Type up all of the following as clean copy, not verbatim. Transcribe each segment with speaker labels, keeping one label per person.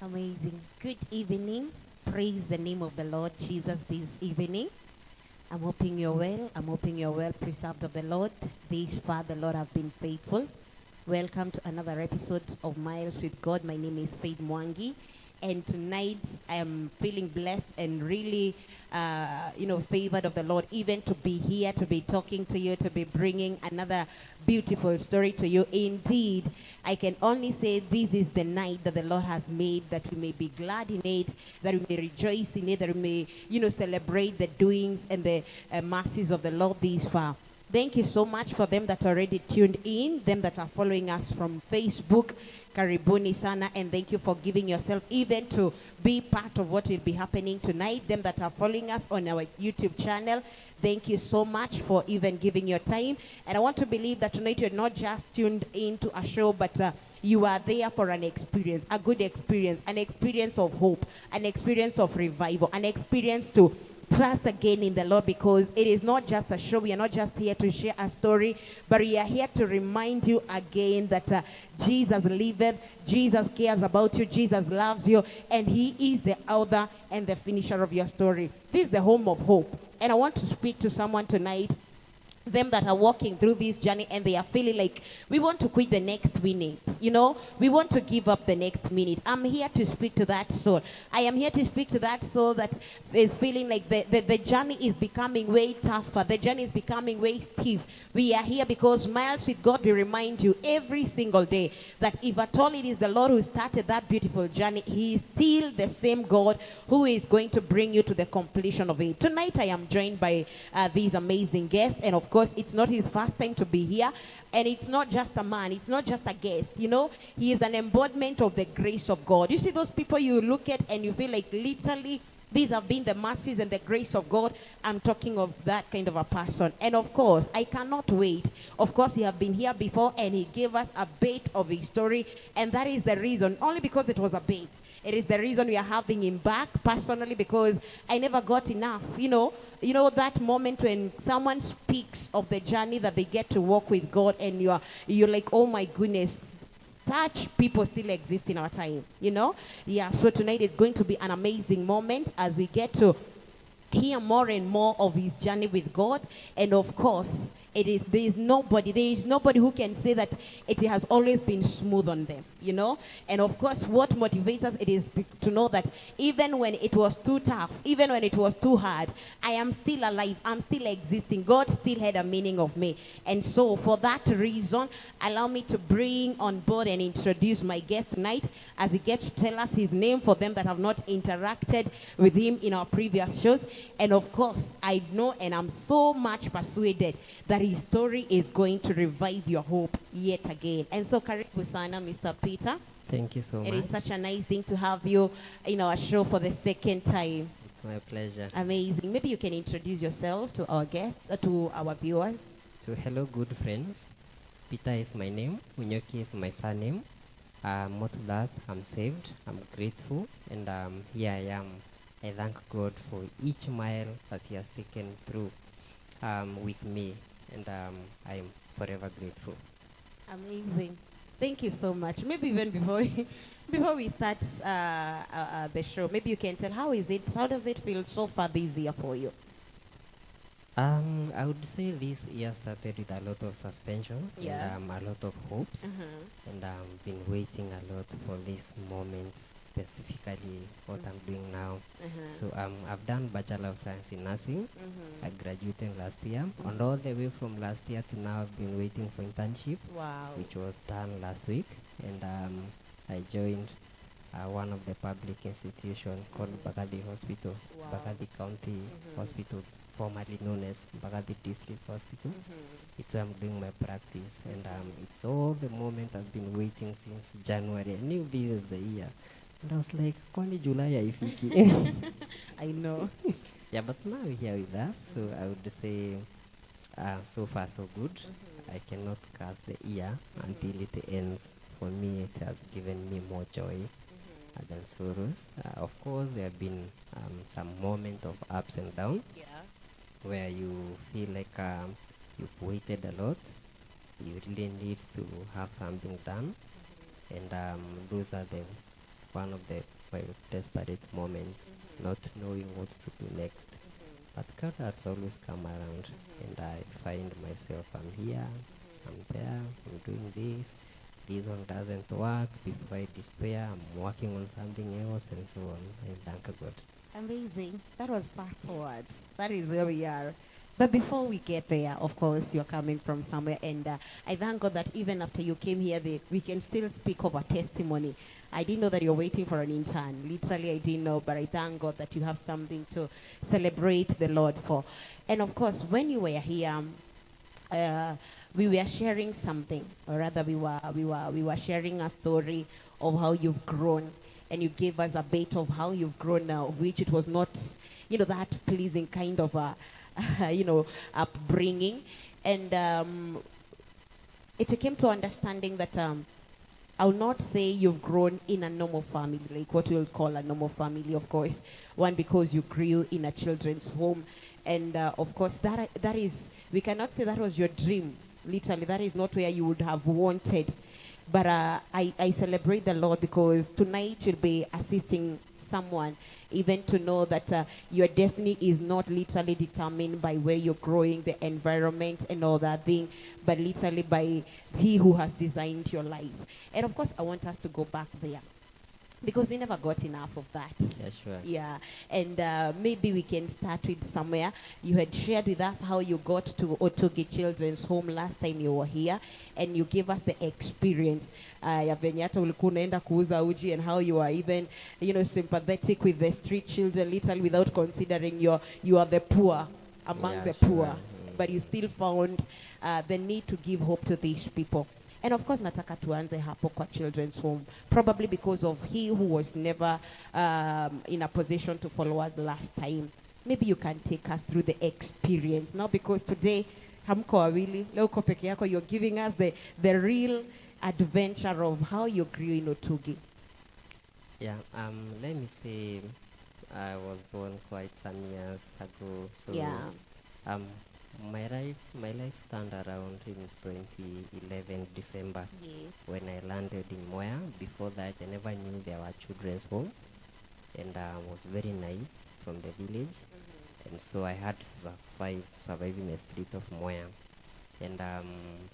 Speaker 1: Amazing. Good evening. Praise the name of the Lord Jesus this evening. I'm hoping you're well. I'm hoping you're well preserved of the Lord. This far, the Lord have been faithful. Welcome to another episode of Miles with God. My name is Faith Mwangi. And tonight, I am feeling blessed and really, favored of the Lord, even to be here, to be talking to you, to be bringing another beautiful story to you. Indeed, I can only say this is the night that the Lord has made, that we may be glad in it, that we may rejoice in it, that we may, celebrate the doings and the mercies of the Lord this far. Thank you so much for them that are already tuned in, them that are following us from Facebook. Karibuni sana, and thank you for giving yourself even to be part of what will be happening tonight. Them that are following us on our YouTube channel, thank you so much for even giving your time. And I want to believe that tonight you're not just tuned into a show, but you are there for an experience, a good experience, an experience of hope, an experience of revival, an experience to trust again in the Lord, because it is not just a show. We are not just here to share a story, but we are here to remind you again that Jesus liveth, Jesus cares about you, Jesus loves you, and He is the author and the finisher of your story. This is the home of hope. And I want to speak to someone tonight, them that are walking through this journey, and they are feeling like we want to quit the next minute, we want to give up the next minute. I'm here to speak to that soul. I am here to speak to that soul that is feeling like the journey is becoming way tougher, the journey is becoming way stiff. We are here because Miles with God, we remind you every single day that if at all it is the Lord who started that beautiful journey, He is still the same God who is going to bring you to the completion of it. Tonight I am joined by these amazing guests, and of course it's not his first time to be here, and it's not just a man, it's not just a guest. He is an embodiment of the grace of God. You see those people you look at and you feel like literally these have been the mercies and the grace of God. I'm talking of that kind of a person. And of course, I cannot wait. Of course, he have been here before and he gave us a bit of his story. And that is the reason, only because it was a bit. It is the reason we are having him back personally, because I never got enough. That moment when someone speaks of the journey that they get to walk with God, and you're like, oh my goodness, such people still exist in our time. Yeah, so tonight is going to be an amazing moment as we get to hear more and more of his journey with God. And of course, there is nobody who can say that it has always been smooth on them. And of course, what motivates us, it is to know that even when it was too tough, even when it was too hard, I am still alive, I'm still existing. God still had a meaning of me. And so for that reason, allow me to bring on board and introduce my guest tonight as he gets to tell us his name for them that have not interacted with him in our previous shows. And of course, I know and I'm so much persuaded that his story is going to revive your hope yet again. And so, karibu sana, Mr. Peter.
Speaker 2: Thank you so much.
Speaker 1: It is such a nice thing to have you in our show for the second time.
Speaker 2: It's my pleasure.
Speaker 1: Amazing. Maybe you can introduce yourself to our guests, to our viewers.
Speaker 2: So, hello, good friends. Peter is my name. Munyoki is my surname. More to that, I'm saved. I'm grateful. And here I am. I thank God for each mile that He has taken through with me. And I'm forever grateful.
Speaker 1: Amazing. Thank you so much. Maybe even before we start the show, maybe you can tell how does it feel so far this year for you?
Speaker 2: I would say this year started with a lot of suspension.
Speaker 1: Yeah.
Speaker 2: And a lot of hopes. And I've been waiting a lot for this moment, specifically what I'm doing now. So I've done Bachelor of Science in Nursing. I graduated last year. And all the way from last year to now, I've been waiting for internship.
Speaker 1: Wow.
Speaker 2: Which was done last week. And I joined one of the public institutions called Bagadi Hospital,
Speaker 1: Wow.
Speaker 2: Bagadi County Hospital, formerly known as Bagadi District Hospital. It's where I'm doing my practice, and it's all the moment I've been waiting since January. I knew this is the year, and I was like, "Kwani July haifiki?"
Speaker 1: I know.
Speaker 2: Yeah, but now you're here with us, so I would say, so far so good. I cannot cast the year until it ends. For me, it has given me more joy than sorrows. Of course, there have been some moments of ups and downs.
Speaker 1: Yeah.
Speaker 2: Where you feel like you've waited a lot, you really need to have something done, and those are the one of the my desperate moments, not knowing what to do next. But God has always come around, and I find myself, I'm here, I'm there, I'm doing this. This one doesn't work. Before I despair, I'm working on something else, and so on. And thank God.
Speaker 1: Amazing. That was fast forward. That is where we are. But before we get there, of course, you're coming from somewhere, and I thank God that even after you came here, we can still speak of a testimony. I didn't know that you're waiting for an intern. Literally, I didn't know, but I thank God that you have something to celebrate the Lord for. And of course, when you were here, we were sharing something, or rather, we were sharing a story of how you've grown, and you gave us a bit of how you've grown now, which it was not, that pleasing kind of a, upbringing, and it came to understanding that I'll not say you've grown in a normal family, like what we'll call a normal family, of course. One, because you grew in a children's home. And of course, that is, we cannot say that was your dream. Literally, that is not where you would have wanted. But I celebrate the Lord because tonight you'll be assisting someone, even to know that your destiny is not literally determined by where you're growing, the environment and all that thing, but literally by He who has designed your life. And of course, I want us to go back there, because we never got enough of that.
Speaker 2: Yeah, sure.
Speaker 1: Yeah, and maybe we can start with somewhere. You had shared with us how you got to Otugi Children's Home last time you were here, and you gave us the experience ya venye hata ulikuwa unaenda kuuza uji, and how you are even, sympathetic with the street children, literally without considering you are the poor among
Speaker 2: Yeah,
Speaker 1: the
Speaker 2: sure.
Speaker 1: poor, but you still found the need to give hope to these people. And of course, nataka tuanze hapo kwa children's home, probably because of he who was never in a position to follow us last time. Maybe you can take us through the experience now, because today hamko wawili, leo uko peke yako, you're giving us the real adventure of how you grew in Otugi.
Speaker 2: Yeah, let me say I was born quite some years ago. So
Speaker 1: Yeah.
Speaker 2: my life turned around in 2011 December,
Speaker 1: Yeah.
Speaker 2: when I landed in Moya. Before that, I never knew there were children's home, and was very naive from the village, and so I had to survive in the street of Moya. And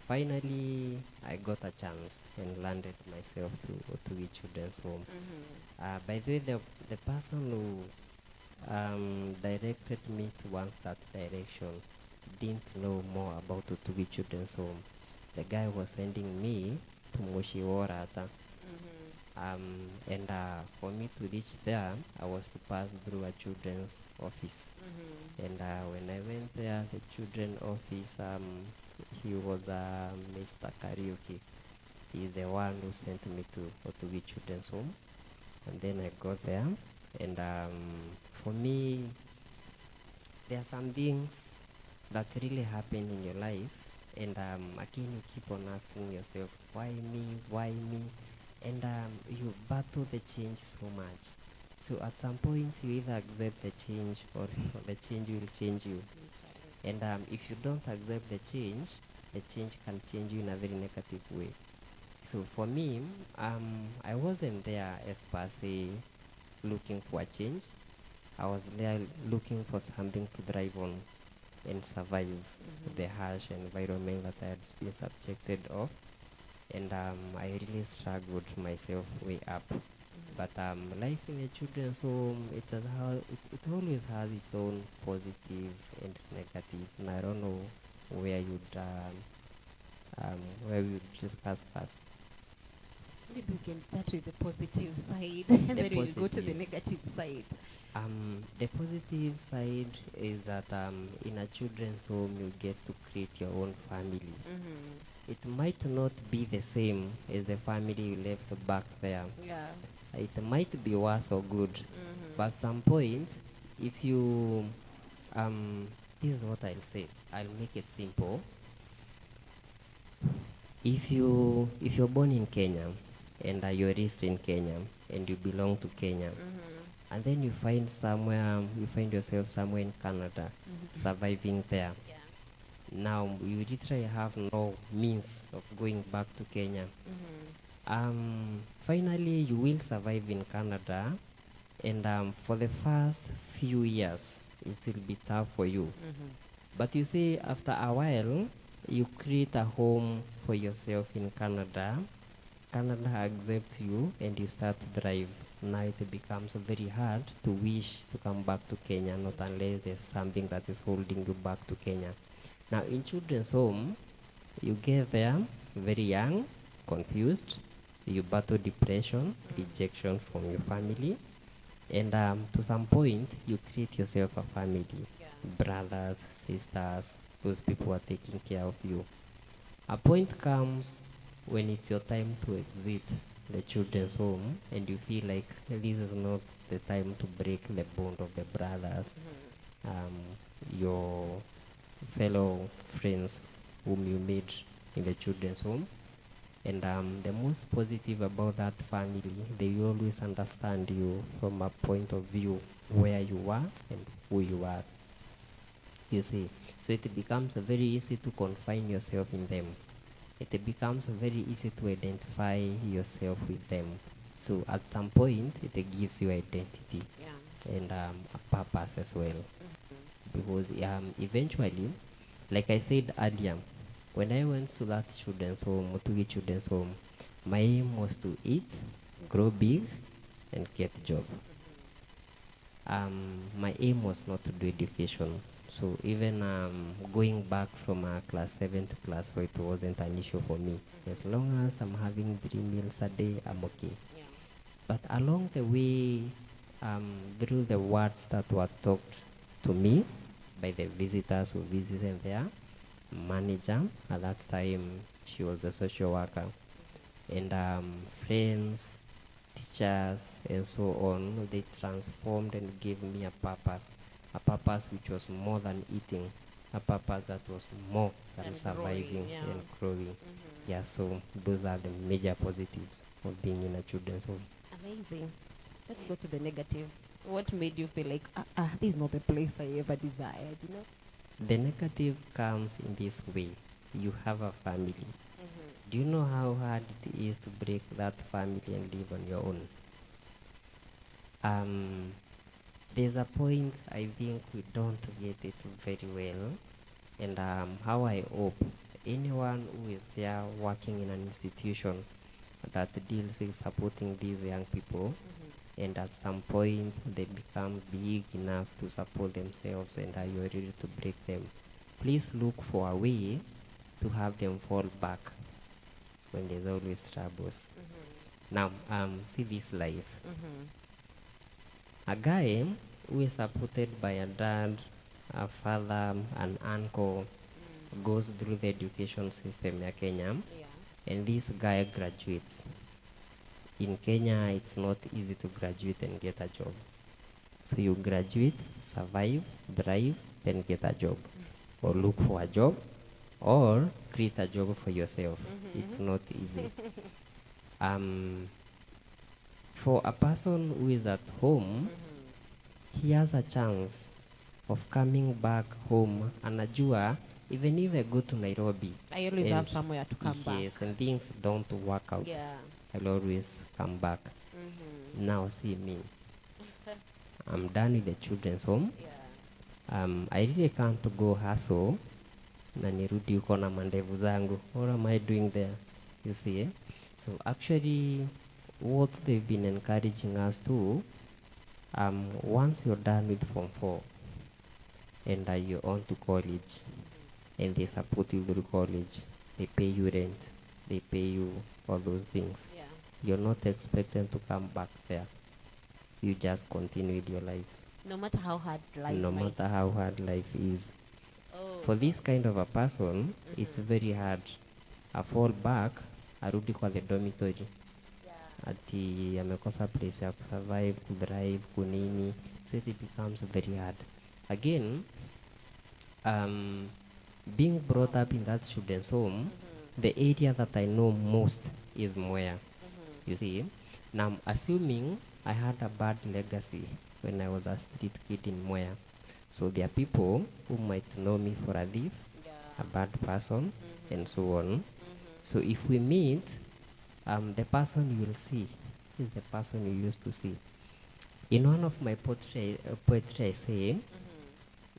Speaker 2: finally, I got a chance and landed myself to the children's home. By the way, the person who directed me towards that direction didn't know more about Otugi Children's Home. The guy was sending me to Moshiwarata. And for me to reach there, I was to pass through a children's office. And when I went there, the children's office, he was Mr. Karaoke. He's the one who sent me to Otugi Children's Home. And then I got there, and for me, there are some things that really happen in your life, and again you keep on asking yourself, why me, and you battle the change so much. So at some point you either accept the change, or the change will change you. And if you don't accept the change can change you in a very negative way. So for me, I wasn't there as per se looking for a change. I was there looking for something to drive on and survive the harsh environment that I had been subjected of. And I really struggled myself way up. But life in a children's home, it always has its own positive and negatives. And I don't know where you'd discuss first.
Speaker 1: Maybe we can start with the positive side, and then we'll go to the
Speaker 2: positive.
Speaker 1: negative side.
Speaker 2: The positive side is that in a children's home you get to create your own family. It might not be the same as the family you left back there.
Speaker 1: Yeah.
Speaker 2: It might be worse or good, but at some point, if you this is what I'll say. I'll make it simple. If you're born in Kenya, and you're raised in Kenya, and you belong to Kenya, and then you find yourself somewhere in Canada, surviving there.
Speaker 1: Yeah.
Speaker 2: Now you literally have no means of going back to Kenya. Finally, you will survive in Canada, and for the first few years, it will be tough for you. But you see, after a while, you create a home for yourself in Canada. Canada accepts you, and you start to drive. Now it becomes very hard to wish to come back to Kenya, not unless there's something that is holding you back to Kenya. Now, in children's home, you get there very young, confused, you battle depression, rejection from your family, and to some point, you create yourself a family. Brothers, sisters, those people are taking care of you. A point comes when it's your time to exit the children's home, and you feel like this is not the time to break the bond of the brothers, your fellow friends whom you made in the children's home. And the most positive about that family, they will always understand you from a point of view where you are and who you are. You see, so it becomes very easy to confine yourself in them. It becomes very easy to identify yourself with them. So at some point, it gives you identity and a purpose as well. Because eventually, like I said earlier, when I went to that children's home, Mutugi children's home, my aim was to eat, grow big, and get a job. My aim was not to do education. So even going back from class 7 to class 4, it wasn't an issue for me. As long as I'm having 3 meals a day, I'm okay. But along the way, through the words that were talked to me by the visitors who visited there, manager, at that time she was a social worker, and friends, teachers, and so on, they transformed and gave me a purpose which was more than eating, a purpose that was more than
Speaker 1: And
Speaker 2: surviving
Speaker 1: growing,
Speaker 2: and growing. Yeah, so those are the major positives of being in a children's home.
Speaker 1: Amazing. Let's go to the negative. What made you feel like, this is not the place I ever desired, you know?
Speaker 2: The negative comes in this way. You have a family. Do you know how hard it is to break that family and live on your own? There's a point I think we don't get it very well, and how I hope anyone who is there working in an institution that deals with supporting these young people, and at some point they become big enough to support themselves and are you ready to break them, please look for a way to have them fall back when there's always troubles. Now, see this life. A guy who is supported by a dad, a father, an uncle, goes through the education system in Kenya, and this guy graduates. In Kenya, it's not easy to graduate and get a job. So you graduate, survive, drive, then get a job. Or look for a job, or create a job for yourself. It's not easy. For a person who is at home, he has a chance of coming back home. Anajua, even if I go to Nairobi,
Speaker 1: I always
Speaker 2: and
Speaker 1: have somewhere to come back.
Speaker 2: yes, and things don't work out,
Speaker 1: Yeah.
Speaker 2: I'll always come back. Now see me. I'm done with the children's home. I really can't go hustle na nirudi huko na mandevu zangu. What am I doing there? You see, eh? So actually, what they've been encouraging us to, once you're done with Form 4 and you're on to college, and they support you through college, they pay you rent, they pay you all those things. You're not expected to come back there. You just continue with your life.
Speaker 1: No matter how hard life
Speaker 2: No
Speaker 1: might.
Speaker 2: matter how hard life is.
Speaker 1: Oh.
Speaker 2: For this kind of a person, it's very hard. A fall back, arudi kwa the dormitory. Ati amekosa place ya kusurvive, kudrive, kunini. So it becomes very hard. Again, being brought up in that children's home, the area that I know most is Mwea. You see, now I'm assuming I had a bad legacy when I was a street kid in Mwea. So there are people who might know me for a thief, a bad person, and so on. So if we meet, the person you will see is the person you used to see. In one of my poetry I say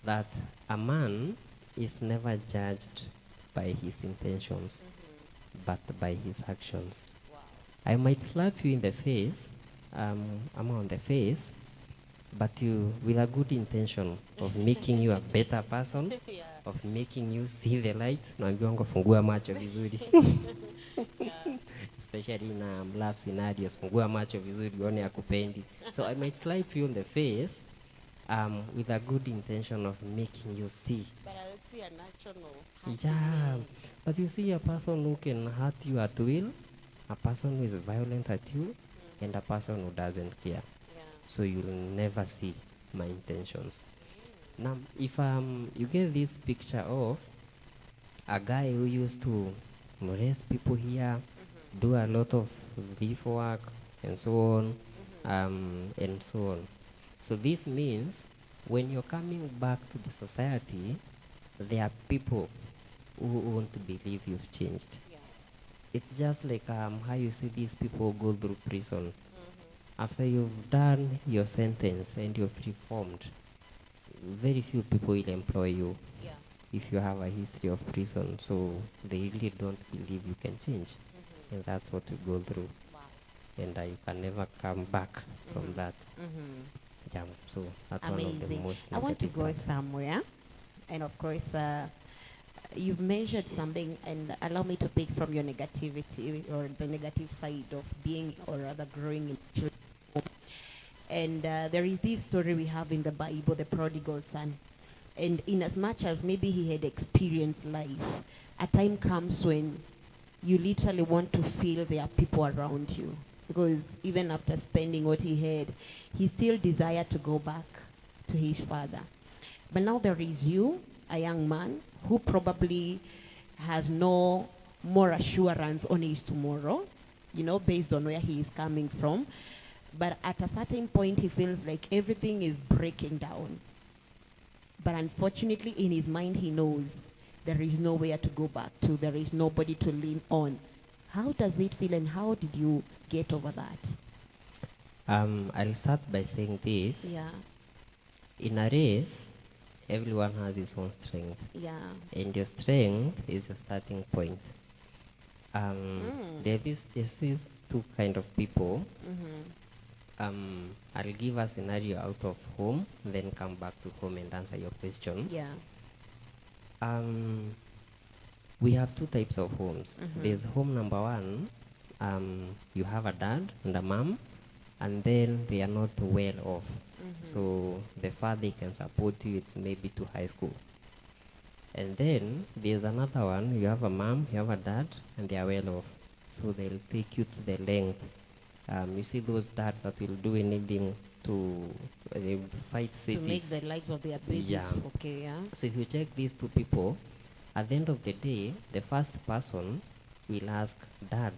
Speaker 2: that a man is never judged by his intentions, but by his actions. I might slap you in the face, I'm on the face, but you with a good intention of making you a better person, of making you see the light. Naambiwa fungua macho vizuri. Especially in love scenarios, fungua macho vizuri uone akupendi. So I might slap you in the face with a good intention of making you see.
Speaker 1: But I'll see a natural.
Speaker 2: Yeah, but you see a person who can hurt you at will, a person who is violent at you, and a person who doesn't care. So you'll never see my intentions. Now, if you get this picture of a guy who used to molest people here, do a lot of thief work, and so on, and so on. So this means when you're coming back to the society, there are people who won't believe you've changed. It's just like how you see these people go through prison. After you've done your sentence and you've reformed, very few people will employ you if you have a history of prison. So they really don't believe you can change. And that's what you go through. And you can never come back from that. Yeah, so that's one of the most
Speaker 1: I want to
Speaker 2: negative
Speaker 1: go
Speaker 2: parts.
Speaker 1: somewhere. And of course, you've mentioned something, and allow me to pick from your negativity or the negative side of being or rather growing in children. And there is this story we have in the Bible, the prodigal son. And in as much as maybe he had experienced life, a time comes when you literally want to feel there are people around you. Because even after spending what he had, he still desired to go back to his father. But now there is you, a young man, who probably has no more assurance on his tomorrow, based on where he is coming from. But at a certain point, he feels like everything is breaking down. But unfortunately, in his mind, he knows there is nowhere to go back to. There is nobody to lean on. How does it feel, and how did you get over that?
Speaker 2: I'll start by saying this.
Speaker 1: Yeah.
Speaker 2: In a race, everyone has his own strength.
Speaker 1: Yeah.
Speaker 2: And your strength is your starting point. There's these two kind of people. I'll give a scenario out of home, then come back to home and answer your question.
Speaker 1: Yeah.
Speaker 2: We have two types of homes. There's home number one. You have a dad and a mom, and then they are not well off. So the father can support you, it's maybe to high school. And then there's another one. You have a mom, you have a dad, and they are well off. So they'll take you to the length. You see those dads that will do anything to fight cities.
Speaker 1: To make the lives of their babies.
Speaker 2: Yeah.
Speaker 1: Okay, yeah.
Speaker 2: So if you check these two people, at the end of the day, the first person will ask, Dad,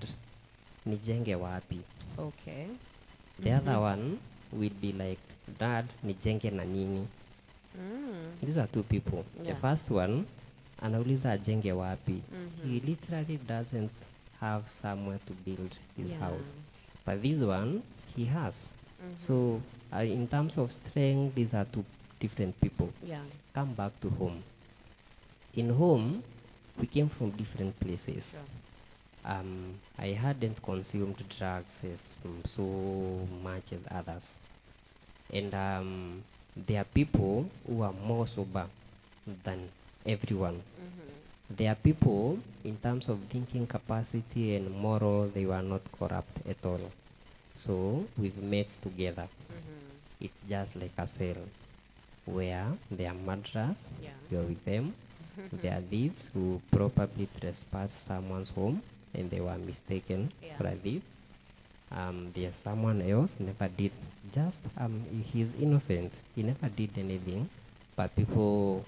Speaker 2: nijenge wapi?
Speaker 1: Okay.
Speaker 2: The other one will be like, Dad, nijenge na nini? These are two people.
Speaker 1: Yeah.
Speaker 2: The first one, anauliza ajenge wapi. He literally doesn't have somewhere to build his house. But this one, he has. So in terms of strength, these are two different people.
Speaker 1: Yeah.
Speaker 2: Come back to home. In home, we came from different places.
Speaker 1: Sure.
Speaker 2: I hadn't consumed drugs as so much as others. And there are people who are more sober than everyone. There are people, in terms of thinking capacity and moral, they were not corrupt at all. So we've met together. It's just like a cell where they are murderers, you're with them. There are thieves who probably trespassed someone's home and they were mistaken for a thief. There's someone else never did, he's innocent. He never did anything, but people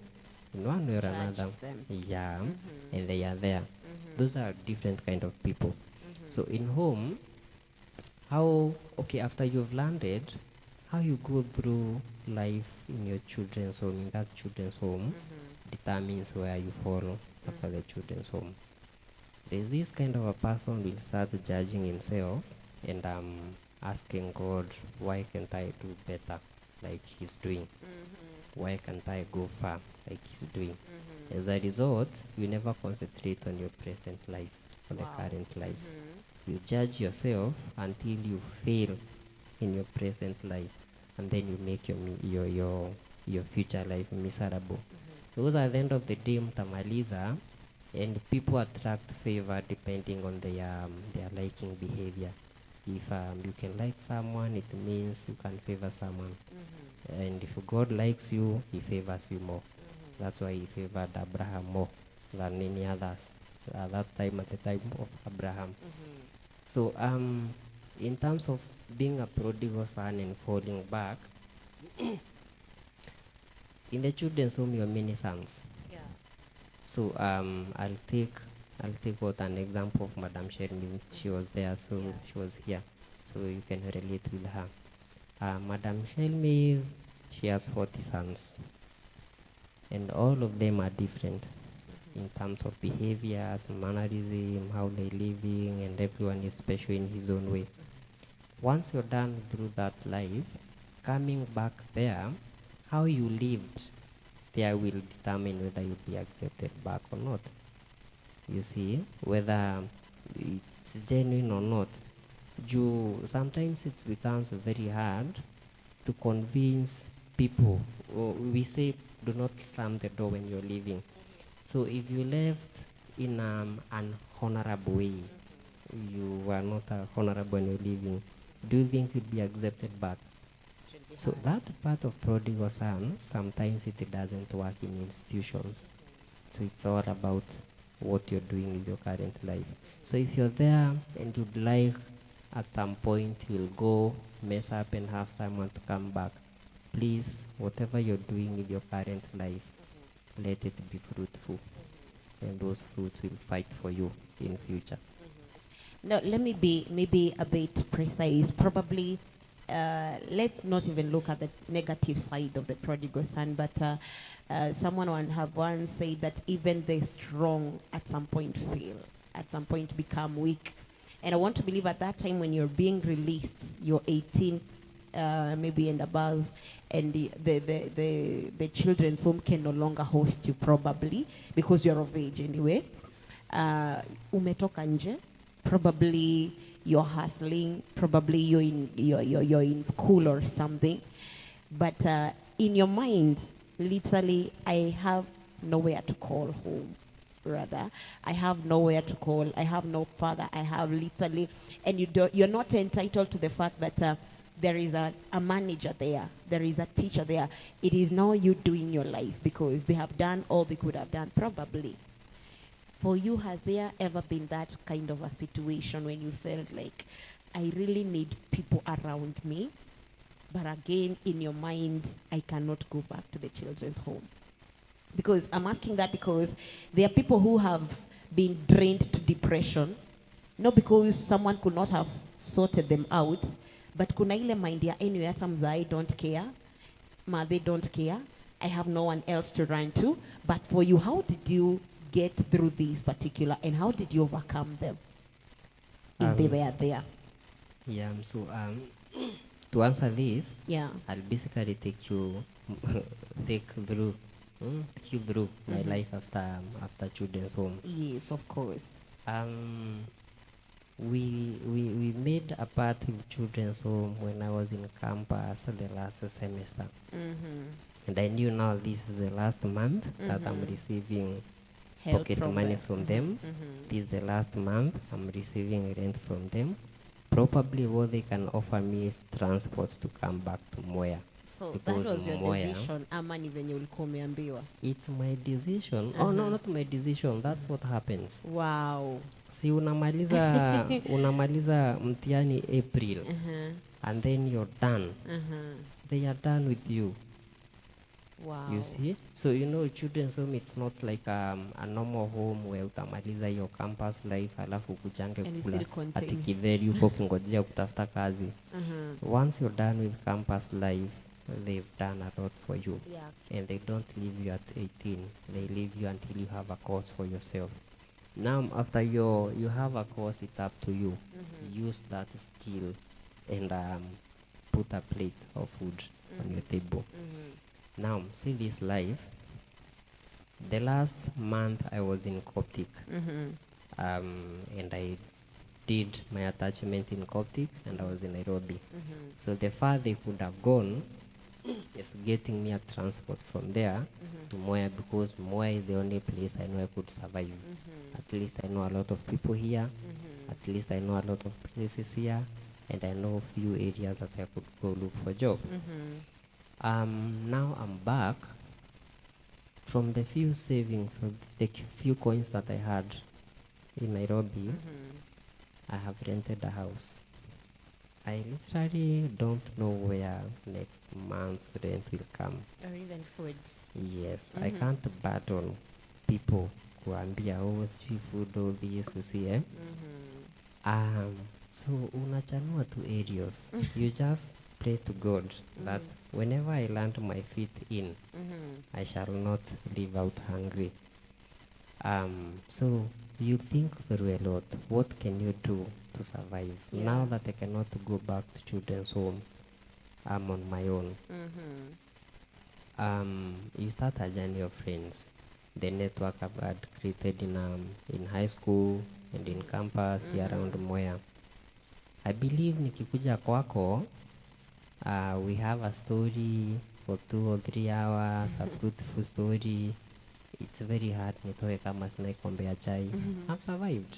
Speaker 2: in one way or another, and they are there. Those are different kind of people. So in home, after you've landed, how you go through life in your children's home, in that children's home, determines where you fall after the children's home. there's this kind of a person will start judging himself and asking God, why can't I do better like he's doing? Why can't I go far like he's doing? As a result, you never concentrate on your present life, on the current life. You judge yourself until you fail in your present life, and then you make your future life miserable. Because at the end of the day, mtamaliza, and people attract favor depending on their liking behavior. If you can like someone, it means you can favor someone. And if God likes you, he favors you more. That's why he favored Abraham more than any others at that time, at the time of Abraham. So in terms of being a prodigal son and falling back, in the children's home you have many sons.
Speaker 1: Yeah.
Speaker 2: So I'll take out an example of Madam Shermin. She was there, so she was here, so you can relate with her. Madam Shelmi, she has 40 sons, and all of them are different in terms of behaviors, mannerism, how they're living, and everyone is special in his own way. Once you're done through that life, coming back there, how you lived there will determine whether you'll be accepted back or not. You see, whether it's genuine or not. Sometimes it becomes very hard to convince people. We say do not slam the door when you're leaving. So if you left in an honorable way, you were not honorable when you're leaving, do you think you'd be accepted back? So that part of prodigal son, sometimes it doesn't work in institutions. So it's all about what you're doing with your current life. So if you're there and you'd like at some point you'll go mess up and have someone to come back, please, whatever you're doing with your current life, let it be fruitful. And those fruits will fight for you in future.
Speaker 1: Now, let me be maybe a bit precise. Probably, let's not even look at the negative side of the prodigal son, but someone have once said that even the strong at some point fail, at some point become weak. And I want to believe at that time when you're being released, you're 18 maybe and above, and the children's home can no longer host you probably because you're of age anyway. Umetoka nje, probably you're hustling, probably you're in school or something, but in your mind, literally, I have nowhere to call home. Rather, I have nowhere to call. I have no father. I have literally, and you're not entitled to the fact that there is a manager there. There is a teacher there. It is now you doing your life because they have done all they could have done, probably. For you, has there ever been that kind of a situation when you felt like, I really need people around me, but again, in your mind, I cannot go back to the children's home? Because I'm asking that because there are people who have been drained to depression, not because someone could not have sorted them out, but kuna ile mind ya anyway, hata mzai don't care, they don't care, I have no one else to run to. But for you, how did you get through these particular, and how did you overcome them if they were there?
Speaker 2: Yeah, so to answer this,
Speaker 1: Yeah.
Speaker 2: I'll basically take you through my life after children's home.
Speaker 1: Yes, of course.
Speaker 2: We made a part with children's home when I was in campus the last semester. And I knew now this is the last month that I'm receiving
Speaker 1: Help
Speaker 2: pocket
Speaker 1: from
Speaker 2: money
Speaker 1: them.
Speaker 2: from them. This is the last month I'm receiving rent from them. Probably what they can offer me is transport to come back to Moya.
Speaker 1: So
Speaker 2: Because
Speaker 1: that was your
Speaker 2: Moya,
Speaker 1: decision, ama ni venye ulikuwa umeambiwa?
Speaker 2: it's my decision. Oh no, not my decision. That's what happens.
Speaker 1: Wow.
Speaker 2: Si unamaliza mtihani April and then you're done. They are done with you.
Speaker 1: Wow.
Speaker 2: You see? So children's home, it's not like a normal home where utamaliza your campus life alafu kujange
Speaker 1: And you
Speaker 2: kula
Speaker 1: still continue.
Speaker 2: ati Kiveri huko kingojea kutafuta kazi. Once you're done with campus life, they've done a lot for you.
Speaker 1: Yeah.
Speaker 2: And they don't leave you at 18. They leave you until you have a course for yourself. Now, after you have a course, it's up to you. Use that skill and put a plate of food on your table. Now, see this life. The last month I was in Coptic, and I did my attachment in Coptic, and I was in Nairobi. So the far they could have gone is getting me a transport from there to Moya, because Moya is the only place I know I could survive. At least I know a lot of people here. At least I know a lot of places here, and I know a few areas that I could go look for a job. Now I'm back. From the few savings, from the few coins that I had in Nairobi, I have rented a house. I literally don't know where next month's rent will come.
Speaker 1: Or even foods.
Speaker 2: Yes, I can't battle people kuambia food, all this, you see, eh? So unachanua two areas. You just pray to God that whenever I land my feet in, I shall not live out hungry. So you think through a lot. What can you do to survive?
Speaker 1: Yeah.
Speaker 2: Now that I cannot go back to children's home, I'm on my own. You start a journey of friends. The network I've had created in high school and in campus here around Moya. I believe nikikuja kwako, we have a story for 2 or 3 hours, a fruitful story. It's very hard nitoe kama sina kikombe ya chai. I've survived.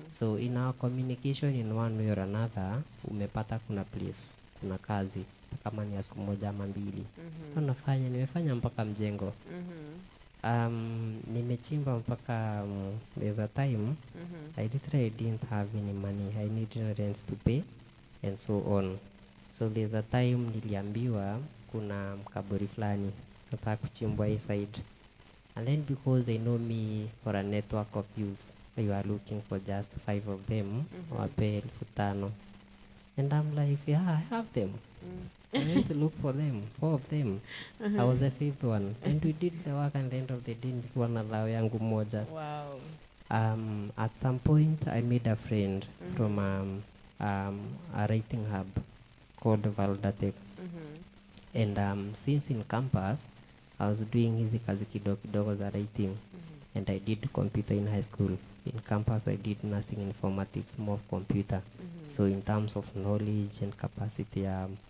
Speaker 2: So in our communication in one way or another, umepata kuna place, kuna kazi, kama ni ya siku moja ama mbili. Nimefanya mpaka mjengo. Nimechimba mpaka there's a time I literally didn't have any money. I needed rent to pay and so on. So there's a time niliambiwa kuna mkaburi fulani nataka kuchimbwa hii side. And then because they know me for a network of youths, you are looking for just 5 of them, wape 5,000. And I'm like, yeah, I have them. I went to look for them, 4 of them. I was the 5th one. And we did the work, and at the end of the day, nilikuwa na dhao yangu moja.
Speaker 1: Wow.
Speaker 2: At some point, I made a friend from a writing hub called Valdatech. And since in campus, I was doing hizi kazi kidogo za writing. And I did computer in high school. In campus, I did nursing informatics, more of computer. So in terms of knowledge and capacity,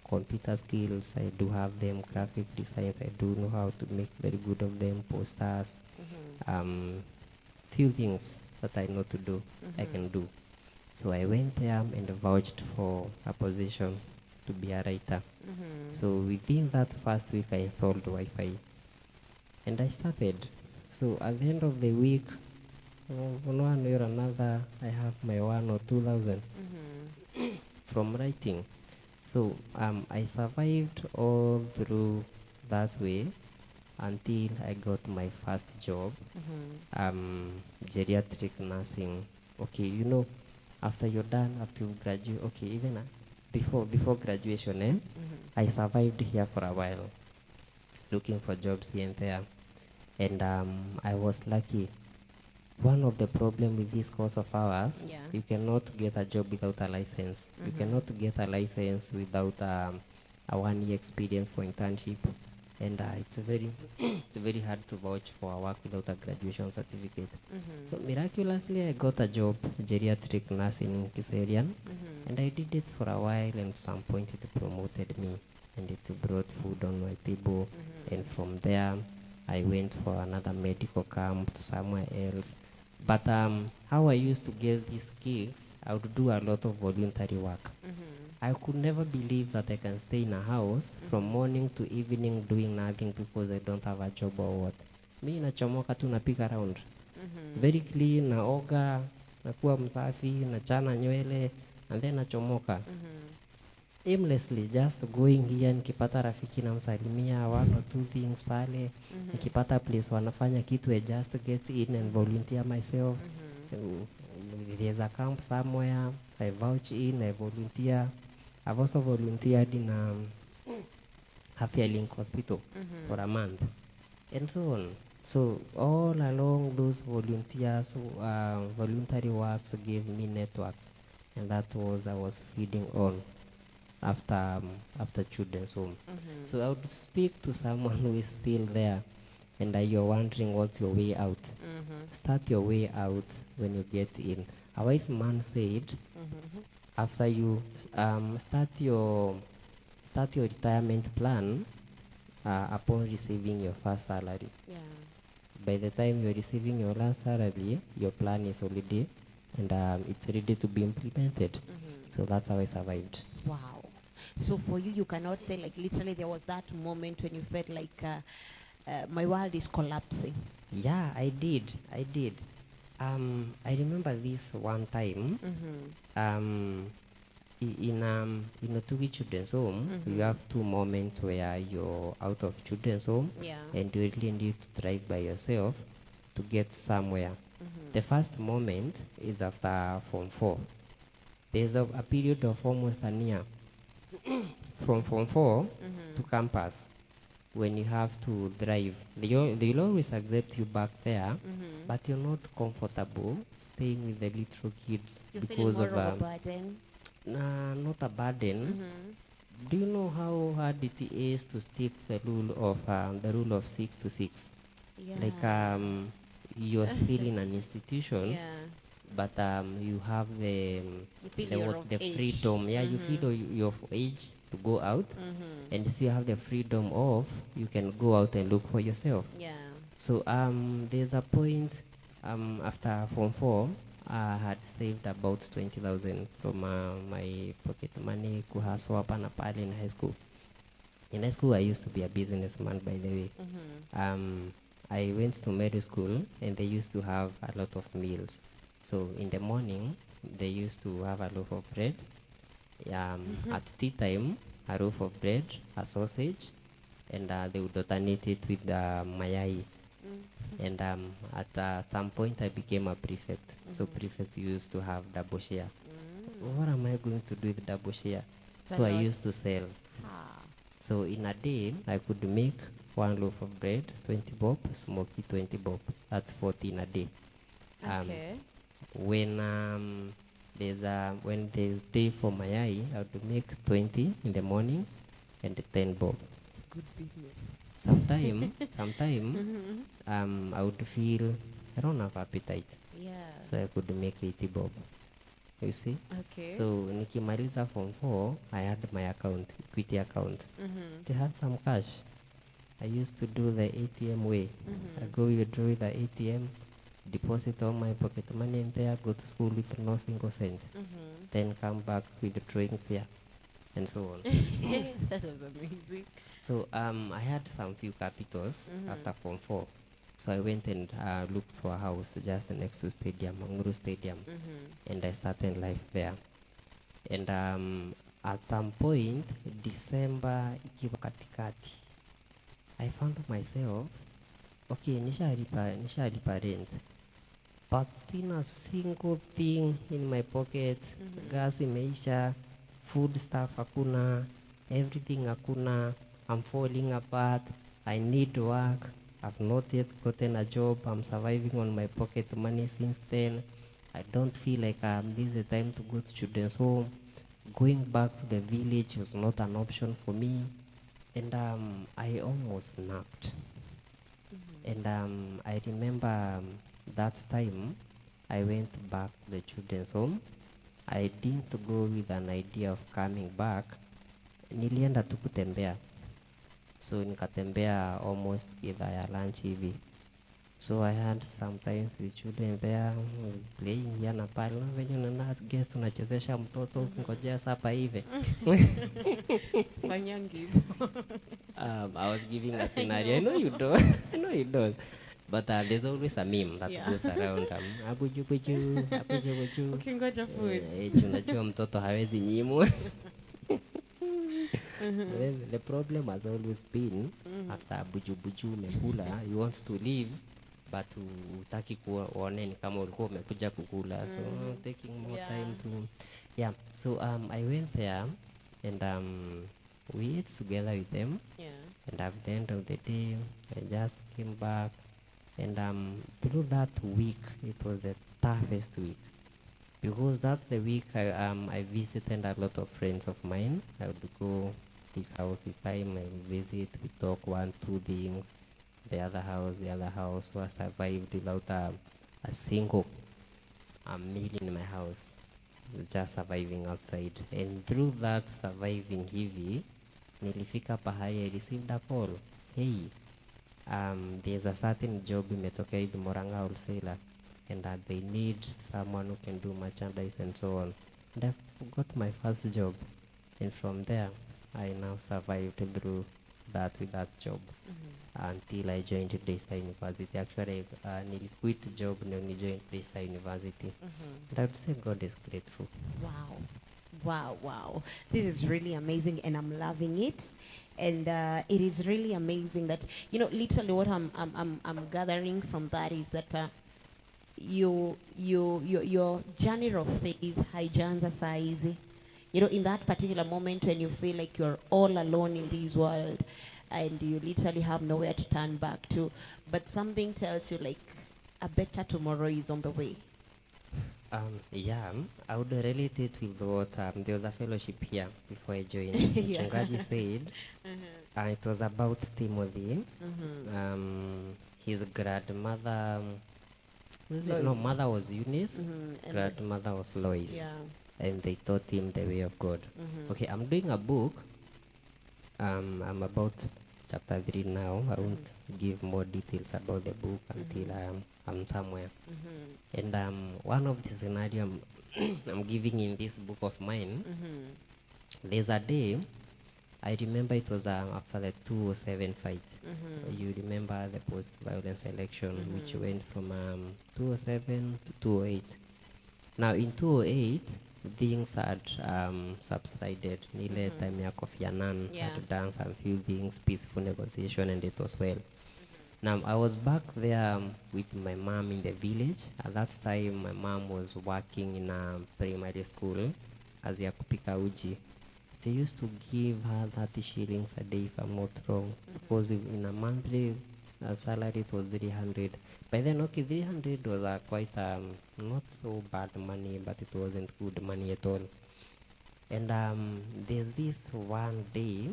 Speaker 2: computer skills, I do have them. Graphic designs, I do know how to make very good of them. Posters, few things that I know to do, I can do. So I went there and vouched for a position to be a writer. So within that first week, I installed Wi-Fi. And I started. So at the end of the week, one way or another, I have my 1,000 or 2,000 from writing. So I survived all through that way until I got my first job, geriatric nursing. Okay, you know, after you're done, after you graduate, okay, even before graduation, I survived here for a while, looking for jobs here and there. And I was lucky. One of the problem with this course of ours, you cannot get a job without a license. You cannot get a license without a 1-year experience for internship. And it's very hard to vouch for a work without a graduation certificate. So miraculously, I got a job, geriatric nursing in Kiserian. And I did it for a while, and at some point it promoted me. And it brought food on my table. And from there, I went for another medical camp to somewhere else. But how I used to get these gigs, I would do a lot of voluntary work. I could never believe that I can stay in a house from morning to evening doing nothing because I don't have a job or what. Mi nachomoka tu napika around. Very clean, naoga, nakuwa msafi, nachana nywele, and then nachomoka. Aimlessly, just going here, nikipata rafiki na msalimia 1 or 2 things pale, nikipata place wanafanya kitu, I just get in and volunteer myself. There's a camp somewhere, I vouch in, I volunteer. I've also volunteered in a Link hospital for a month, and so on. So all along those volunteers, voluntary works gave me networks, and that was I was feeding on after children's home. So I would speak to someone who is still there, and you're wondering what's your way out. Start your way out when you get in. A wise man said, after you start your retirement plan upon receiving your first salary.
Speaker 1: Yeah.
Speaker 2: By the time you're receiving your last salary, your plan is already and it's ready to be implemented. So that's how I survived.
Speaker 1: Wow. So for you, you cannot say, like, literally there was that moment when you felt like my world is collapsing.
Speaker 2: Yeah, I did. I remember this one time. In a two-week children's home, you have two moments where you're out of children's home,
Speaker 1: Yeah.
Speaker 2: and you really need to drive by yourself to get somewhere. The first moment is after Form 4. There's a period of almost a year from Form 4 to campus when you have to drive. They'll always accept you back there, but you're not comfortable staying with the little kids
Speaker 1: You feel
Speaker 2: because
Speaker 1: more
Speaker 2: of
Speaker 1: of a burden.
Speaker 2: not a burden. Do you know how hard it is to stick the rule of 6 to 6?
Speaker 1: Yeah.
Speaker 2: Like you're still in an institution,
Speaker 1: Yeah.
Speaker 2: but you have the
Speaker 1: You feel you're of age.
Speaker 2: freedom. Yeah, you feel you're of age to go out, and still have the freedom of you can go out and look for yourself.
Speaker 1: Yeah.
Speaker 2: So there's a point after Form 4, I had saved about 20,000 from my pocket money kuhaswa hapa na pale in high school. In high school, I used to be a businessman, by the way. I went to middle school, and they used to have a lot of meals. So in the morning, they used to have a loaf of bread. At tea time, a loaf of bread, a sausage, and they would alternate it with mayai. And at some point, I became a prefect. So prefects used to have double share. What am I going to do with double share? So I used to sell. So in a day, I could make one loaf of bread, 20 bob, smoky 20 bob. That's 14 a day.
Speaker 1: Okay.
Speaker 2: When there's day for mayai, I would make 20 in the morning and 10 bob.
Speaker 1: It's good business.
Speaker 2: Sometime I would feel I don't have appetite,
Speaker 1: Yeah.
Speaker 2: so I could make 80 bob. You see?
Speaker 1: Okay.
Speaker 2: So nikimaliza Form 4, I had my account, equity account. They had some cash. I used to do the ATM way. I go withdraw the ATM, deposit all my pocket money in there, go to school with no single cent, then come back with the drawing fare, and so on.
Speaker 1: That was amazing.
Speaker 2: So I had some few capitals after Form 4. So I went and looked for a house just next to Stadium, Manguru Stadium, and I started life there. And at some point, December ikiwa katikati, I found myself, okay, nishalipa rent, but seen a single thing in my pocket. Gas imeisha, food stuff hakuna, everything hakuna. I'm falling apart. I need work. I've not yet gotten a job. I'm surviving on my pocket money since then. I don't feel like this is the time to go to children's home. Going back to the village was not an option for me. And I almost snapped. And I remember that time I went back to the children's home. I didn't go with an idea of coming back. Nilienda tu kutembea. So nikatembea almost idhaa ya lunch hivi. So I had sometimes the children there playing here na pale. Venye na guest unachezesha mtoto ngojea sapa hivi.
Speaker 1: Sifanyangi.
Speaker 2: I was giving a scenario. I know you don't. I know you don't. But there's always a meme that goes around. Abuju buju, abuju buju.
Speaker 1: Ukingoja food.
Speaker 2: Unajua mtoto hawezi nyimwa. The problem has always been after buju umekula, you want to leave, but utaki kuone ni kama ulikuwa umekuja kukula. So taking more time to so I went there and we ate together with them.
Speaker 1: Yeah.
Speaker 2: And at the end of the day, I just came back. And through that week, it was the toughest week because that's the week I visited a lot of friends of mine. I would go this house this time, I visit, we talk one, two things, the other house, the other house. So I survived without a single meal in my house, just surviving outside. And through that surviving hivi, nilifika pahali I received a call. Hey, there's a certain job imetokea hivi Moranga wholesaler, and they need someone who can do merchandise and so on. And I got my first job, and from there I now survived through that with that job until I joined Daystar University. Actually, nearly quit the job and only joined Daystar University. And I would say God is grateful.
Speaker 1: Wow. Wow, wow. This is really amazing and I'm loving it. And it is really amazing that, you know, literally what I'm gathering from that is that your journey of faith haijaanza saa hizi. You know, in that particular moment when you feel like you're all alone in this world and you literally have nowhere to turn back to, but something tells you like a better tomorrow is on the way.
Speaker 2: Yeah, I would relate it with what there was a fellowship here before I joined.
Speaker 1: Yeah.
Speaker 2: Chungaji said it was about Timothy. His grandmother, no,
Speaker 1: Lois.
Speaker 2: mother was Eunice,
Speaker 1: And
Speaker 2: grandmother was Lois,
Speaker 1: yeah.
Speaker 2: and they taught him the way of God. Okay, I'm doing a book. I'm about chapter 3 now. I won't give more details about the book until I'm somewhere. And one of the scenario I'm giving in this book of mine, there's a day, I remember it was after the 207 fight. You remember the post-violence election, which went from 207 to 208. Now in 208, things had subsided. Nile time ya Kofi Annan
Speaker 1: Yeah.
Speaker 2: had done some few things, peaceful negotiation, and it was well. Now I was back there with my mom in the village. At that time, my mom was working in a primary school as ya kupika uji. They used to give her 30 shillings a day, if I'm not wrong, because in a monthly salary it was 300. By then, okay, 300 was quite not so bad money, but it wasn't good money at all. And there's this one day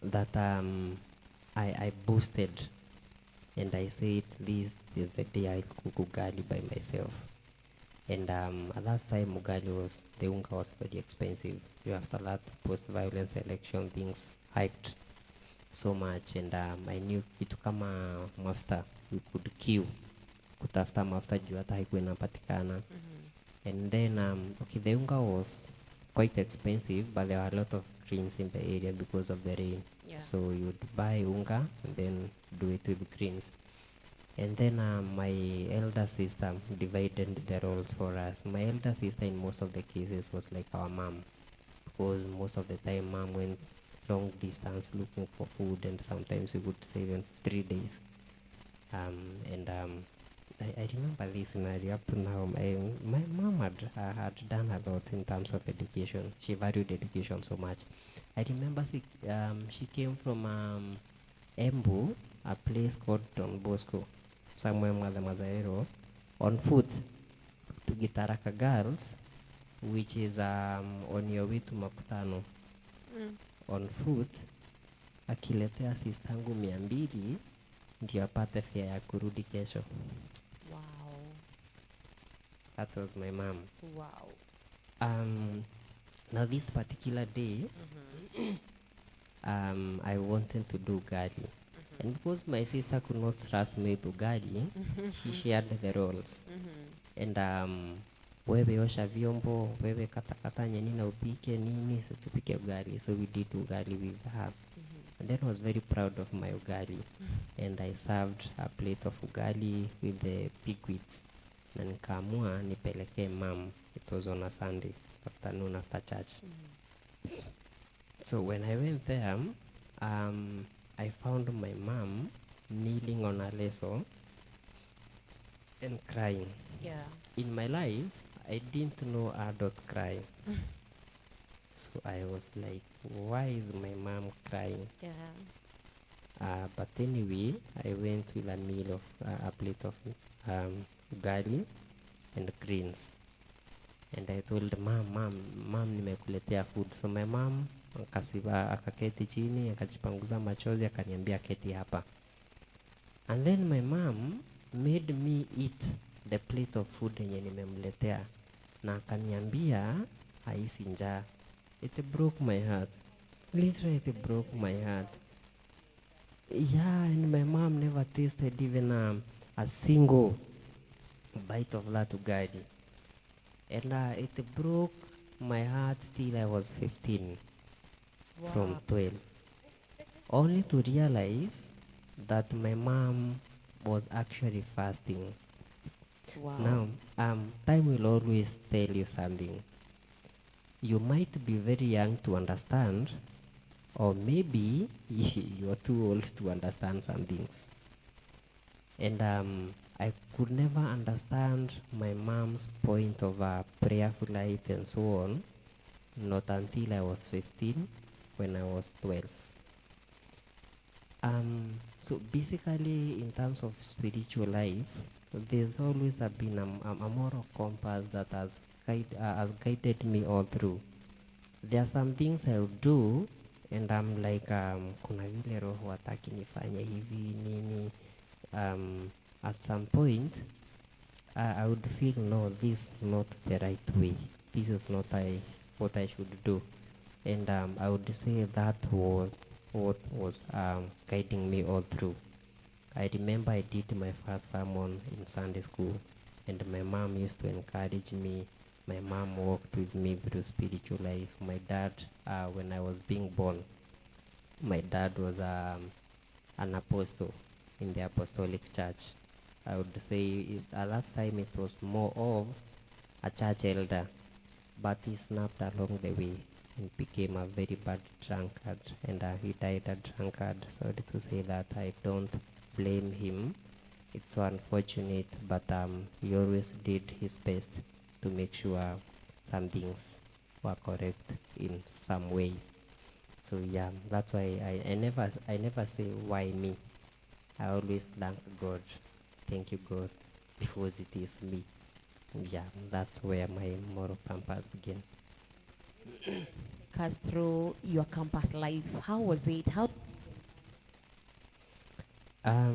Speaker 2: that I boosted, and I said, this is the day I cook ugali by myself. And at that time, the unga was very expensive. After that post-violence election, things hiked so much, and I knew kitu kama mafuta, we could queue kutafuta mafuta juu hata haikuwa inapatikana. And then, okay, the unga was quite expensive, but there were a lot of greens in the area because of the rain.
Speaker 1: Yeah.
Speaker 2: So you would buy unga and then do it with greens. And then my elder sister divided the roles for us. My elder sister in most of the cases was like our mom, because most of the time mom went long distance looking for food, and sometimes we would stay even 3 days. I remember this scenario up to now. My mom had done a lot in terms of education. She valued education so much. I remember she came from Embu, a place called Don Bosco, somewhere in Mazaero, on foot to Gitaraka Girls, which is on your way to Makutano. On foot, akiletea sistangu 200 ndio apate fare ya kurudi kesho.
Speaker 1: Wow.
Speaker 2: That was my mom.
Speaker 1: Wow.
Speaker 2: Now this particular day, I wanted to do gali. And because my sister could not trust me to gali, she shared the roles. And wewe osha vyombo, wewe katakata nyeni na upike nini, so tupike ugali. So we did ugali with her. And then I was very proud of my ugali. And I served a plate of ugali with the pigweeds. Na nikaamua nipeleke mom. It was on a Sunday afternoon after church. So when I went there, I found my mom kneeling on a leso and crying.
Speaker 1: Yeah.
Speaker 2: In my life, I didn't know adults cry. So I was like, why is my mom crying?
Speaker 1: Yeah.
Speaker 2: But anyway, I went with a meal of a plate of ugali and greens. And I told mom, nimekuletea food. So my mom akaketi chini, akajipanguza machozi, akaniambia keti hapa. And then my mom made me eat the plate of food yenye nimemletea. Na akaniambia haisi njaa. It broke my heart. Literally, it broke my heart. Yeah, and my mom never tasted even a single bite of that ugali. And it broke my heart till I was 15 from 12. Only to realize that my mom was actually fasting.
Speaker 1: Wow.
Speaker 2: Now, time will always tell you something. You might be very young to understand, or maybe you're too old to understand some things. And I could never understand my mom's point of a prayerful life and so on, not until I was 15, when I was 12. So basically, in terms of spiritual life, there's always been a moral compass that has guided me all through. There are some things I would do, and I'm like, kuna vile roho hataki nifanye hivi nini. At some point, I would feel, no, this is not the right way. This is not what I should do. And I would say that was what was guiding me all through. I remember I did my first sermon in Sunday school, and my mom used to encourage me. My mom walked with me through spiritual life. My dad, when I was being born, my dad was an apostle in the apostolic church. I would say at that time it was more of a church elder, but he snapped along the way and became a very bad drunkard, and he died a drunkard. Sorry to say that. I don't blame him. It's so unfortunate, but he always did his best to make sure some things were correct in some ways. So yeah, that's why I never say why me. I always thank God. Thank you, God, because it is me. Yeah, that's where my moral compass began.
Speaker 1: Us through your campus life. How was it? How
Speaker 2: I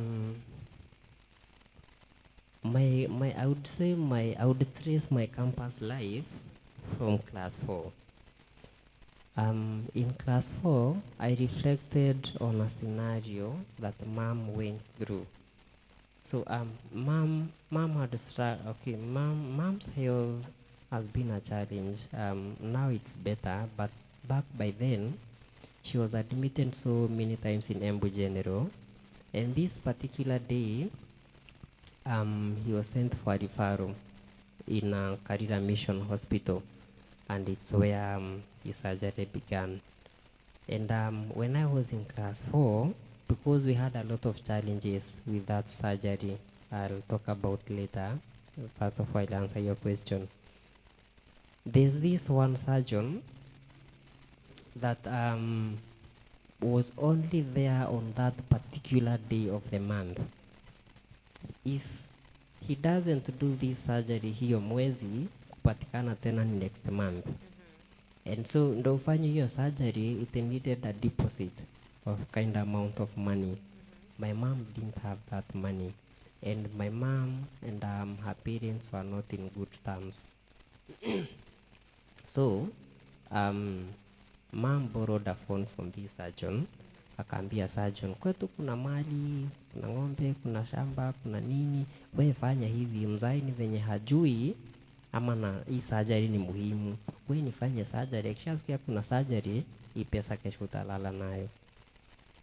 Speaker 2: would say I would trace my campus life from class 4. In class 4, I reflected on a scenario that mom went through. So mom had okay, mom's health has been a challenge. Now it's better, but back by then, she was admitted so many times in Embu General, and this particular day, he was sent for a referral in Karira Mission Hospital, and it's where his surgery began. And when I was in class 4, because we had a lot of challenges with that surgery, I'll talk about later. First of all, I'll answer your question. There's this one surgeon that was only there on that particular day of the month. If he doesn't do this surgery hiyo mwezi, kupatikana tena next month. And so ndo ufanye hiyo surgery, it needed a deposit of kind amount of money. My mom didn't have that money, and my mom and her parents were not in good terms. So mom borrowed a phone from this surgeon. Akaambia surgeon, kwetu kuna mali, kuna ng'ombe, kuna shamba, kuna nini, wewe fanya hivi, mzaini venye hajui ama na hii surgery ni muhimu, wewe nifanye surgery, akishasikia kuna surgery, hii pesa kesho utalala nayo.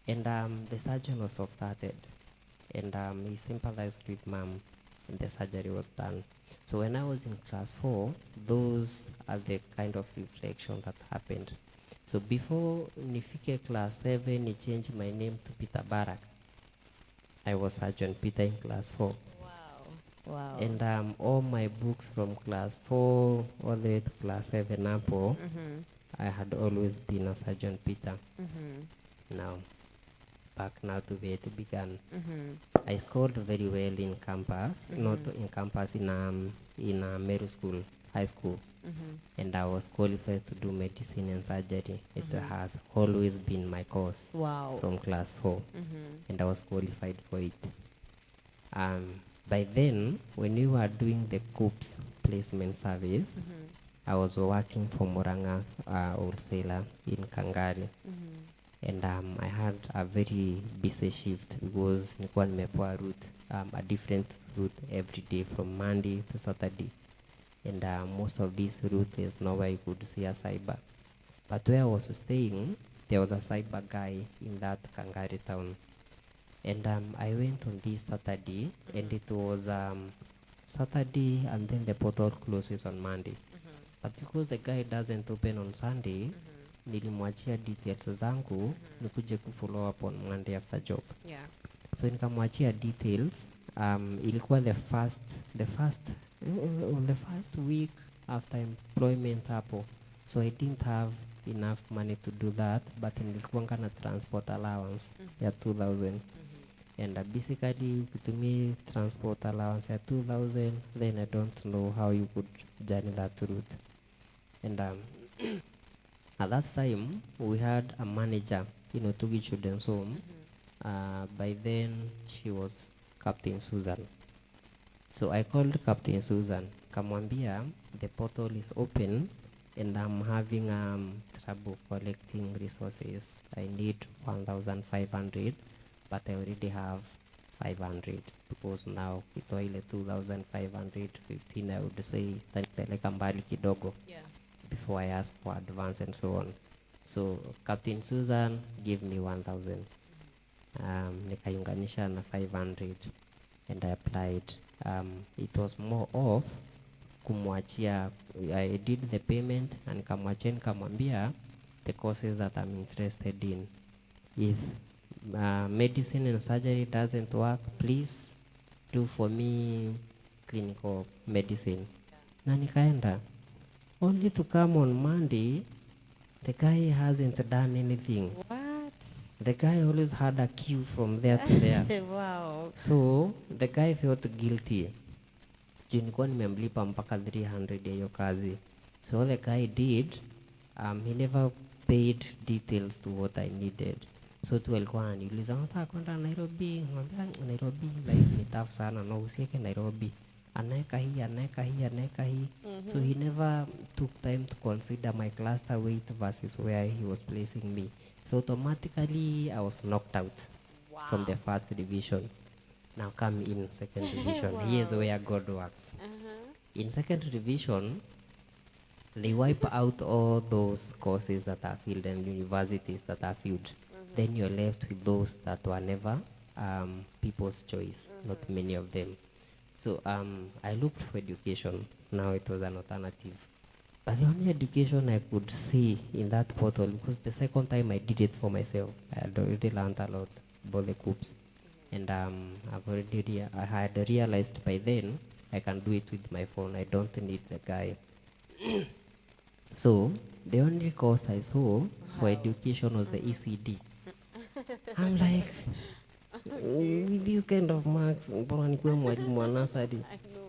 Speaker 2: And the surgeon was soft-hearted, and he sympathized with mom, and the surgery was done. So when I was in class 4, those are the kind of reflection that happened. So before nifike class 7, I changed my name to Peter Barak. I was Sergeant Peter in class 4.
Speaker 1: wow.
Speaker 2: And all my books from class 4 all the way to class 7 Apple, I had always been a Sergeant Peter. Now, back now to where it began.
Speaker 1: Mm-hmm.
Speaker 2: I scored very well in campus, not in campus, in a Meru school, high school.
Speaker 1: Mm-hmm.
Speaker 2: And I was qualified to do medicine and surgery. It has always been my course
Speaker 1: Wow.
Speaker 2: from class 4,
Speaker 1: Mm-hmm.
Speaker 2: and I was qualified for it. By then, when we were doing the COOPS placement service,
Speaker 1: Mm-hmm.
Speaker 2: I was working for Moranga wholesaler in Kangari.
Speaker 1: Mm-hmm.
Speaker 2: And I had a very busy shift because nilikuwa nimepewa route, a different route every day from Monday to Saturday. And most of this route is nowhere you could see a cyber. But where I was staying, there was a cyber guy in that Kangari town. And I went on this Saturday, and it was Saturday, and then the portal closes on Monday. But because the guy doesn't open on Sunday, nilimwachia details zangu nikuje kufollow up on Monday after job.
Speaker 1: Yeah.
Speaker 2: So nikamwachia details. Ilikuwa the first week after employment hapo. So I didn't have enough money to do that, but nilikuwa na transport allowance ya 2000. And basically ukitumia transport allowance ya 2000, then I don't know how you could journey that route. And at that time, we had a manager, Togi Children's Home. By then, she was Captain Susan. So I called Captain Susan. Kamwambia, the portal is open and I'm having trouble collecting resources. I need 1,500, but I already have 500 because now ito ile 2,515, I would say tanipeleka mbali kidogo.
Speaker 1: Yeah.
Speaker 2: Before I ask for advance and so on. So Captain Susan gave me 1,000. Nikaiunganisha na 500 and I applied. It was more of kumwachia. I did the payment and nikamwambia the courses that I'm interested in. If medicine and surgery doesn't work, please do for me clinical medicine. Na nikaenda. Only to come on Monday, the guy hasn't done anything.
Speaker 1: What?
Speaker 2: The guy always had a queue from there to there.
Speaker 1: Wow.
Speaker 2: So the guy felt guilty. Juu nilikuwa nimemlipa mpaka 300 ya hiyo kazi. So all the guy did, he never paid details to what I needed. So tu alikuwa ananiuliza, unataka kwenda Nairobi? Ngambia Nairobi like ni tough sana, no usieke Nairobi. Anaeka hii. So he never took time to consider my cluster weight versus where he was placing me. So automatically I was knocked out from the first division. Now come in second division.
Speaker 1: Wow.
Speaker 2: Here's where God works. In second division, they wipe out all those courses that are filled and universities that are filled. Then you're left with those that were never people's choice, not many of them. So I looked for education. Now it was an alternative. But the only education I could see in that portal, because the second time I did it for myself, I had already learned a lot about the COOPS. And I had realized by then I can do it with my phone. I don't need the guy. So the only course I saw for education was the ECD. I'm like, with these kind of marks, mbona nikuwe mwalimu wa nursery?
Speaker 1: I know.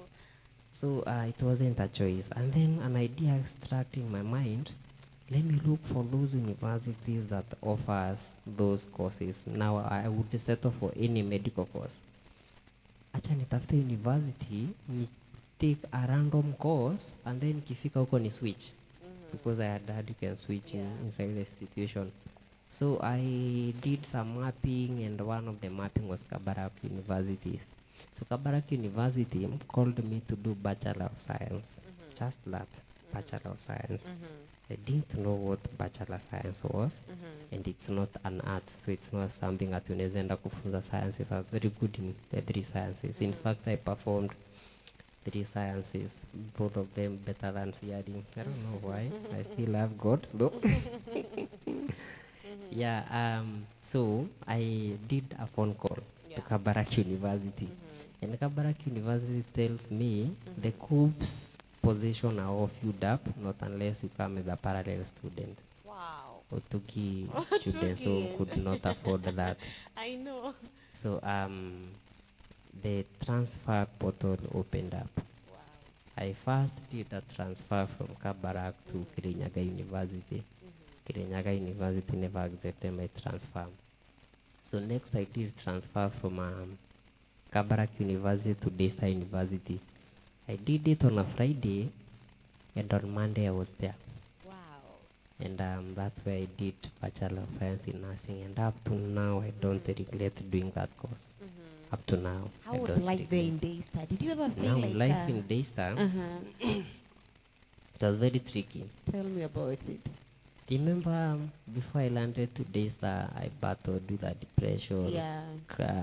Speaker 2: So it wasn't a choice. And then an idea struck in my mind, let me look for those universities that offers those courses. Now I would settle for any medical course. Acha nitafute university, ni take a random course, and then kifika huko ni switch. Because I had heard you can switch inside the institution. So I did some mapping, and one of the mapping was Kabarak University. So Kabarak University called me to do Bachelor of Science. Just that, Bachelor of Science. I didn't know what Bachelor Science was, and it's not an art, so it's not something that unaweza kufunza sciences. I was very good in the 3 sciences. In fact, I performed 3 sciences, both of them better than CRE. I don't know why. I still love God, though. Yeah, so I did a phone call to Kabarak University. And Kabarak University tells me the COOPS position are all filled up, not unless you come as a parallel student.
Speaker 1: Wow. Wow.
Speaker 2: Otugi
Speaker 1: Otugi.
Speaker 2: students who could not afford that.
Speaker 1: I know.
Speaker 2: So the transfer portal opened up.
Speaker 1: Wow.
Speaker 2: I first did a transfer from Kabarak to Kirinyaga University. Kirinyaga University never accepted my transfer. So next I did transfer from Kabarak University to Daystar University. I did it on a Friday, and on Monday I was there.
Speaker 1: Wow.
Speaker 2: And that's where I did Bachelor of Science in Nursing. And up to now, I don't regret doing that course. Up to now,
Speaker 1: How
Speaker 2: I
Speaker 1: was
Speaker 2: don't
Speaker 1: life there
Speaker 2: regret.
Speaker 1: in Daystar? Did you ever feel
Speaker 2: Now,
Speaker 1: like
Speaker 2: life in Daystar, it was very tricky.
Speaker 1: Tell me about it.
Speaker 2: Remember, before I landed to Daystar, I battled with a depression,
Speaker 1: Yeah.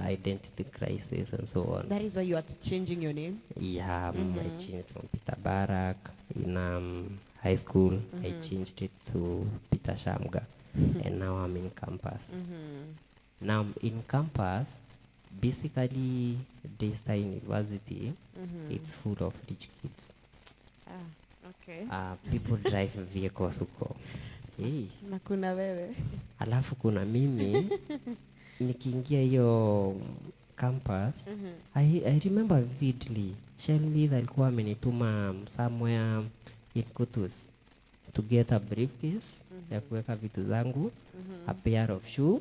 Speaker 2: identity crisis, and so on.
Speaker 1: That is why you are changing your name?
Speaker 2: Yeah, I changed from Peter Barak in high school. I changed it to Peter Shamga, and now I'm in campus. Now in campus, basically Daystar University, it's full of rich kids.
Speaker 1: Okay.
Speaker 2: People drive vehicles huko. Hey.
Speaker 1: Na kuna wewe.
Speaker 2: Alafu kuna mimi nikiingia hiyo campus, I remember vividly. Shelby alikuwa amenituma somewhere in Kutus to get a briefcase ya kuweka vitu zangu, a pair of shoe,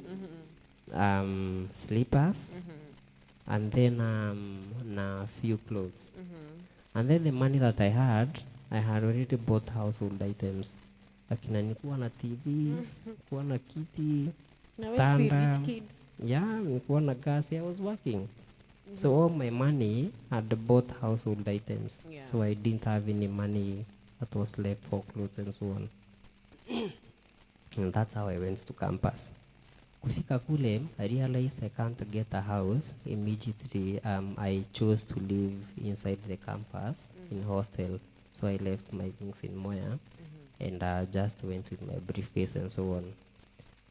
Speaker 2: slippers, and then na a few clothes. And then the money that I had already bought household items. Lakini nilikuwa na TV, nilikuwa na kiti, tanda. Yeah, nilikuwa na gas. I was working. So all my money had bought household items.
Speaker 1: Yeah.
Speaker 2: So I didn't have any money that was left for clothes and so on. And that's how I went to campus. Kufika kule, I realized I can't get a house. Immediately, I chose to live inside the campus in hostel. So I left my things in Moya and just went with my briefcase and so on.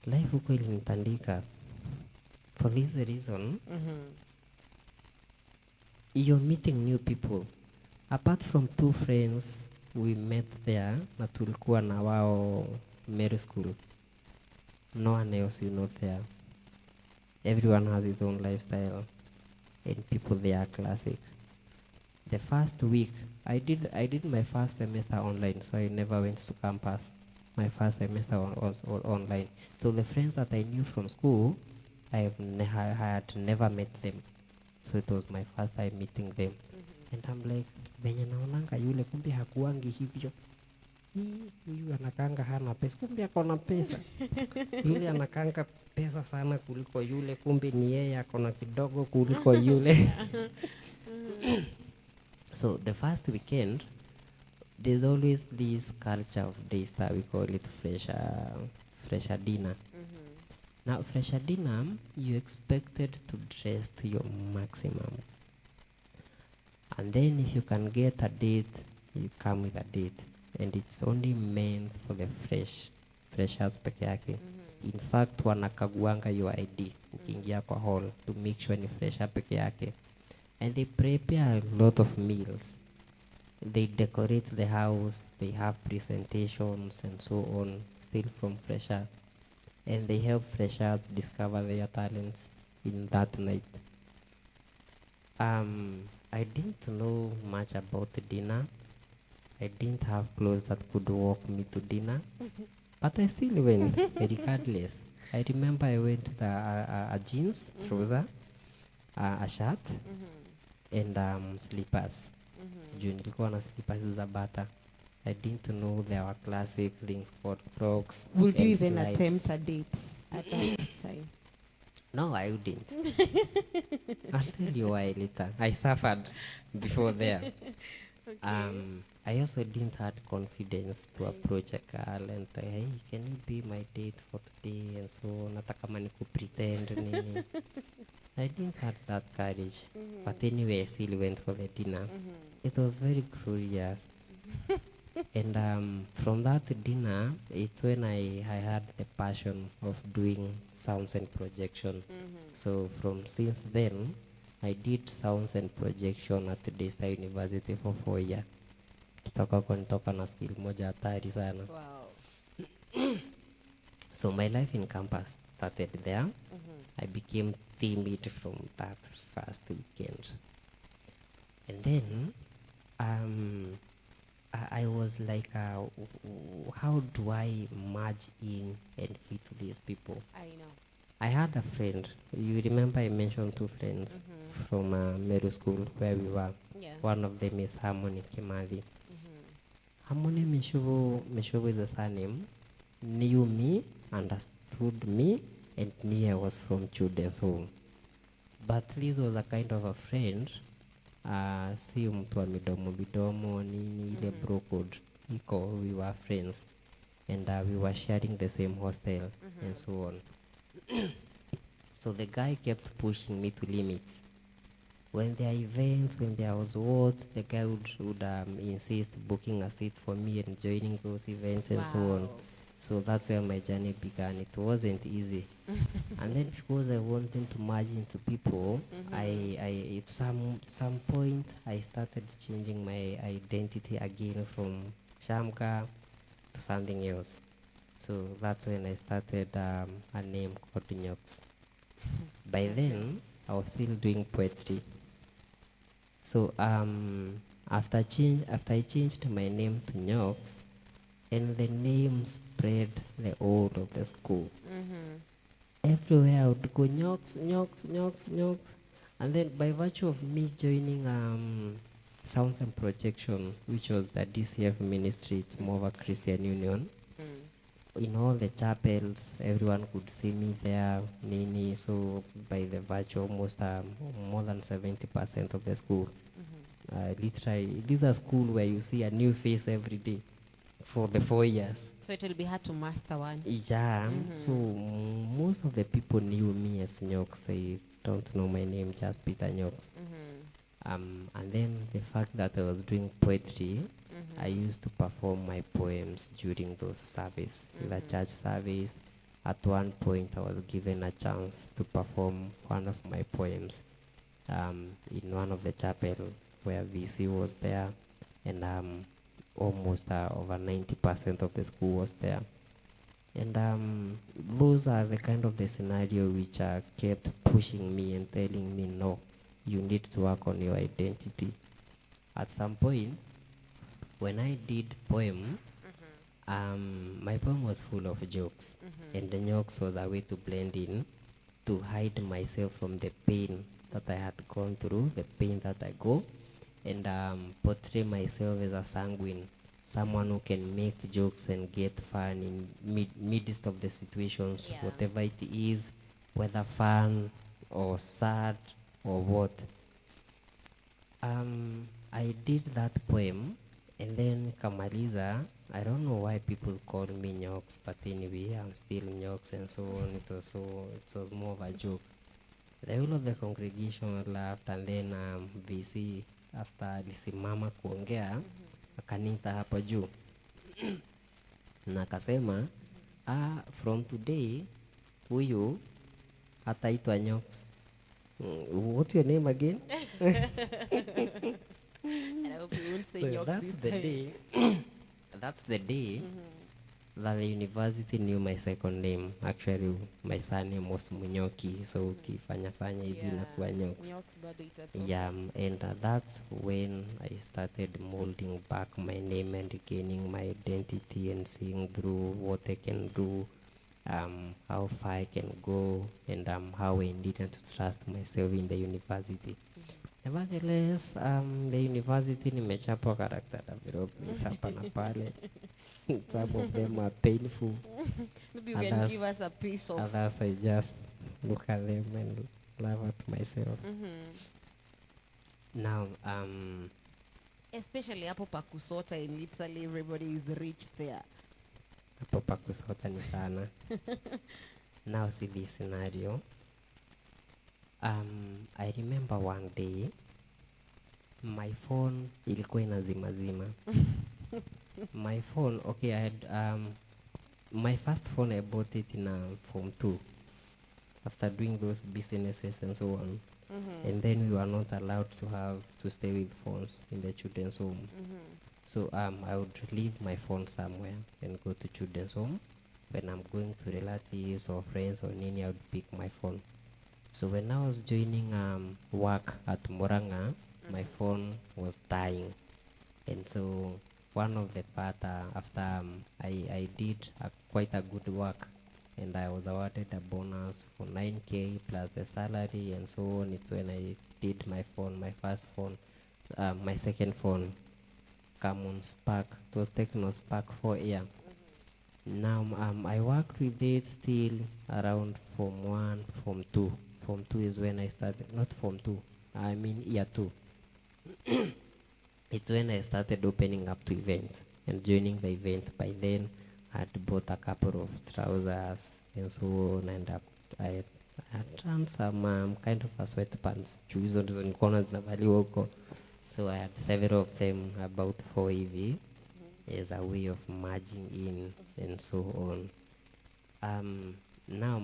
Speaker 2: Life huko ilinitandika. For this reason, you're meeting new people. Apart from 2 friends we met there, na tulikuwa na wao middle school. No one else you know there. Everyone has his own lifestyle, and people there are classic. The first week, I did my first semester online, so I never went to campus. My first semester was online. So the friends that I knew from school, I had never met them. So it was my first time meeting them. And I'm like, venye naonanga yule kumbe hakuangi hivyo. Huyu anakanga hana pesa, kumbe akona pesa. Yule anakanga pesa sana kuliko yule, kumbe ni yeye akona kidogo kuliko yule. So the first weekend, there's always this culture of Daystar, we call it fresher dinner. Now fresher dinner, you expected to dress to your maximum. And then if you can get a date, you come with a date. And it's only meant for the freshers peke yake. In fact, wanakaguanga your ID ukiingia kwa hall to make sure ni fresher peke yake. And they prepare a lot of meals. They decorate the house, they have presentations and so on, still from fresher. And they help freshers discover their talents in that night. I didn't know much about dinner. I didn't have clothes that could walk me to dinner. But I still went, regardless. I remember I went with a jeans, trouser, a shirt, and slippers. Juu nilikuwa na slippers za bata. I didn't know there were classic things called Crocs.
Speaker 1: Would you even
Speaker 2: slides.
Speaker 1: attempt a date at that time?
Speaker 2: No, I wouldn't. I'll tell you why later. I suffered before there. I also didn't have confidence to approach a girl and say, hey, can you be my date for today? And so, nataka mani pretend nini. I didn't have that courage. But anyway, I still went for the dinner. It was very curious. And from that dinner, it's when I had the passion of doing sounds and projection. So since then, I did sounds and projection at the Daystar University for 4 years. Kutoka kwa nitoka na skill moja hatari sana.
Speaker 1: Wow.
Speaker 2: So my life in campus started there. I became timid from that first weekend. And then I was like, how do I merge in and fit these people?
Speaker 1: I know.
Speaker 2: I had a friend. You remember I mentioned two friends from middle school where we were.
Speaker 1: Yeah.
Speaker 2: One of them is Harmony Kimathi.
Speaker 1: Mm-hmm.
Speaker 2: Harmony Mishovo is the surname, knew me, understood me, and knew I was from children's home. But Liz was a kind of a friend, si mtu wa midomo nini ile bro code iko, we were friends and we were sharing the same hostel and so on. So the guy kept pushing me to limits. When there are events, when there was what, the guy would insist booking a seat for me and joining those events and so on. So that's where my journey began. It wasn't easy. And then because I wanted to merge into people, I at some point I started changing my identity again from Shamka to something else. So that's when I started a name called Nyox. By then, I was still doing poetry. So after I changed my name to Nyox, and the name spread the whole of the school. Everywhere I would go Nyox. And then by virtue of me joining Sounds and Projection, which was the DCF ministry, it's more of a Christian union. In all the chapels, everyone could see me there, Nini. So by the virtue, almost more than 70% of the school. Literally, this is a school where you see a new face every day for the 4 years.
Speaker 1: So it will be hard to master one.
Speaker 2: Yeah. So most of the people knew me as Nyox. They don't know my name, just Peter Nyox. And then the fact that I was doing poetry, I used to perform my poems during those services, the church service. At one point, I was given a chance to perform one of my poems in one of the chapel where VC was there, and almost over 90% of the school was there. And those are the kind of the scenario which kept pushing me and telling me, no, you need to work on your identity. At some point, when I did poem, my poem was full of jokes, and the jokes was a way to blend in, to hide myself from the pain that I had gone through, the pain that I go, and portray myself as a sanguine, someone who can make jokes and get fun in midst of the situations, whatever it is, whether fun or sad or what. I did that poem, and then Kamaliza, I don't know why people call me Nyox, but anyway, I'm still Nyox and so on. It was more of a joke. The whole of the congregation laughed, and then VC, after alisimama kuongea, akaniita hapa juu. Na akasema, from today, huyu hataitwa Nyox. What's your name again?
Speaker 1: And I hope you won't say
Speaker 2: So
Speaker 1: Nyox
Speaker 2: that's
Speaker 1: this
Speaker 2: the
Speaker 1: time.
Speaker 2: day. That's the day that the university knew my second name. Actually, my surname was Munyoki, so ukifanya hivi inakuwa Nyox.
Speaker 1: Nyox bado itatoka.
Speaker 2: Yeah, and that's when I started molding back my name and gaining my identity and seeing through what I can do, how far I can go, and how I needed to trust myself in the university. Nevertheless, the university nimechapwa character development hapa na pale. Some of them are painful.
Speaker 1: Maybe you can give us a piece of.
Speaker 2: Others I just look at them and laugh at myself. Now,
Speaker 1: Especially hapo pa kusota, in literally everybody is rich there.
Speaker 2: hapo pa kusota ni sana. Now see this scenario. I remember one day, my phone ilikuwa inazima. My phone, okay, I had my first phone I bought it in Form 2 after doing those businesses and so on. And then we were not allowed to stay with phones in the children's home. So I would leave my phone somewhere and go to children's home, when I'm going to relatives or friends or nini, I would pick my phone. So when I was joining work at Moranga, my phone was dying. And so one of the part after I did quite a good work, and I was awarded a bonus for 9K plus the salary and so on. It's when I did my phone, my first phone, my second phone, come on Spark. It was Techno Spark 4 year. Now I worked with it still around Form 1, Form 2. Form 2 is when I started, not Form 2, I mean year 2. It's when I started opening up to events and joining the event. By then, I had bought a couple of trousers and so on, and I had done some kind of a sweatpants. Hizo ndizo nilikuwa zinavaliwa huko. So I had several of them, about 4 hivi, as a way of merging in and so on. Now,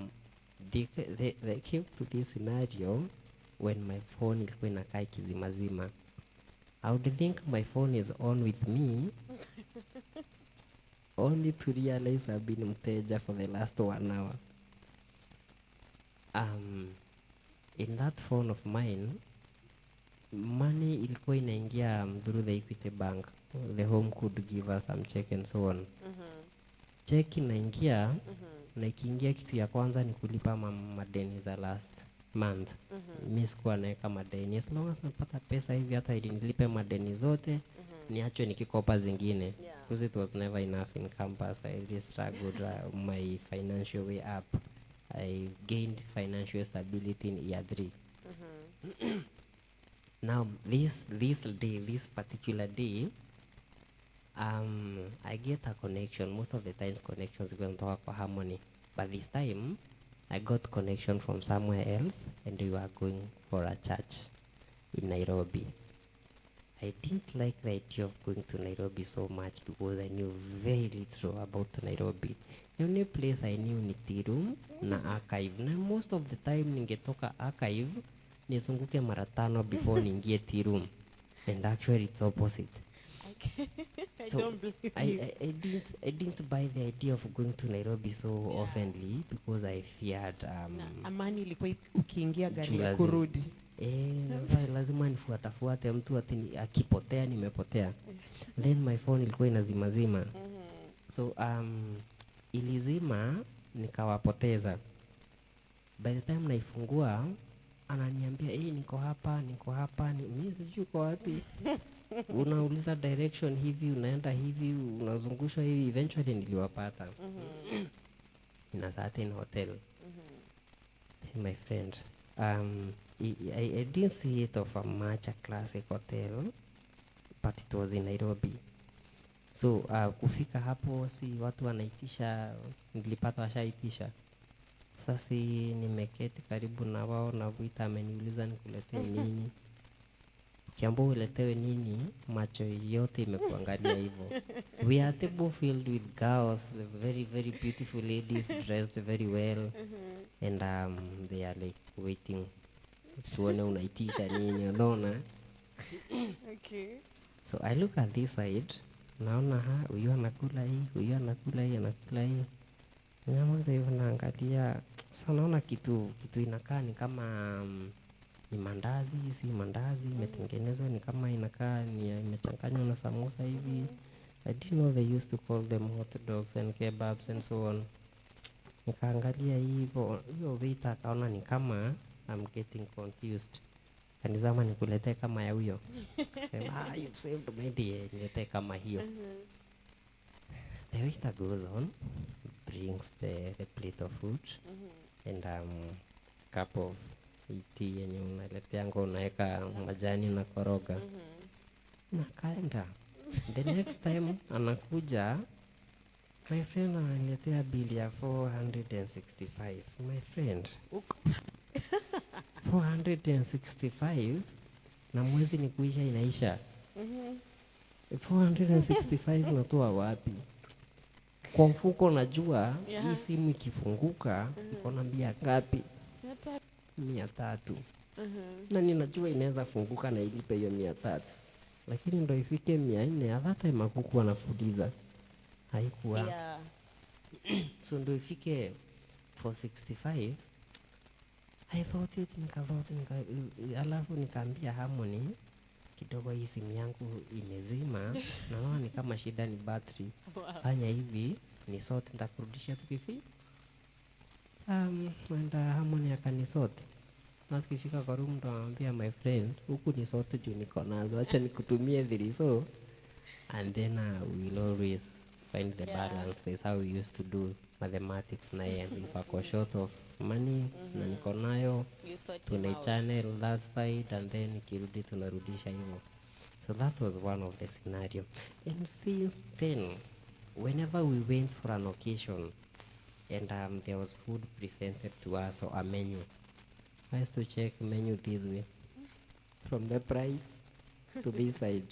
Speaker 2: they came to this scenario when my phone ilikuwa inakaa kizimazima. I would think my phone is on with me, only to realize I've been mteja for the last 1 hour. In that phone of mine, money ilikuwa inaingia through the Equity Bank. The home could give us some check and so on. Check inaingia, na ikiingia kitu ya kwanza ni kulipa madeni za last month. Mimi sikuwa naweka madeni. As long as napata pesa hivi, hata ili nilipe madeni zote, niachwe nikikopa zingine. Because it was never enough in campus. I really struggled my financial way up. I gained financial stability in year 3. Now, this particular day, I get a connection. Most of the times connections go to Harmony. But this time, I got connection from somewhere else, and we were going for a church in Nairobi. I didn't like the idea of going to Nairobi so much because I knew very little about Nairobi. The only place I knew ni Tirum na Archive. Na most of the time ningetoka Archive, nizunguke mara 5 before niingie Tirum. And actually it's opposite.
Speaker 1: I don't believe you.
Speaker 2: I didn't buy the idea of going to Nairobi so oftenly because I feared
Speaker 1: Amani ilikuwa ukiingia gari ya
Speaker 2: lazima.
Speaker 1: kurudi.
Speaker 2: Sasa lazima nifuate mtu ati akipotea nimepotea. Then my phone ilikuwa inazimazima. So ilizima nikawapoteza. By the time naifungua ananiambia niko hapa, mimi sijui uko wapi. Unauliza direction hivi, unaenda hivi, unazungusha hivi. Eventually niliwapata in a certain hotel. My friend, I didn't see it of a much a classic hotel, but it was in Nairobi. So kufika hapo, si watu wanaitisha, nilipata washaitisha. Sasa nimeketi karibu na wao, na Vuita ameniuliza nikuletee nini. Kiambo uletewe nini, macho yote imekuangalia hivyo. We are table filled with girls, very very beautiful ladies dressed very well, and they are like waiting tuone unaitisha nini, unaona.
Speaker 1: Okay.
Speaker 2: So I look at this side, naona huyu anakula hii, huyu anakula hii. Nyamaza hivyo naangalia. Sasa naona kitu inakaa ni kama ni mandazi, si mandazi, imetengenezwa ni kama inakaa ni imechanganywa na samosa hivi. I didn't know they used to call them hot dogs and kebabs and so on. Nikaangalia hivyo, hiyo waiter akaona ni kama I'm getting confused. Kanizama nikuletee kama ya huyo. Sema, you've saved my day, niletee kama hiyo. The waiter goes on, brings the plate of food and cup of tea yenye unaleteanga, unaweka majani na koroga. Na kaenda. The next time anakuja, my friend ananiletea bili ya 465. My friend, 465 na mwezi ni kuisha inaisha. 465 natoa wapi? Kwa mfuko najua hii simu ikifunguka iko na mbia ngapi? 300. Na ninajua inaweza funguka na ilipe hiyo 300. Lakini ndo ifike 400, hata makuku wanafuliza. Haikuwa. So ndo ifike 465 I thought it alafu nikaambia Harmony kidogo, hii simu yangu imezima, naona ni kama shida ni battery. Fanya hivi ni sort, nitakurudishia tukifi. And Harmony akanisort. Na tukifika kwa room ndo anambia my friend, huku ni sort juu niko nazo, acha nikutumie dhiliso. And then we'll always find the balance. That's how we used to do mathematics na yeye. If ako short of money na niko nayo, tuna channel that side and then ikirudi tunarudisha hivyo. So that was one of the scenario. And since then, whenever we went for an occasion and there was food presented to us or a menu, I used to check menu this way, from the price to this side.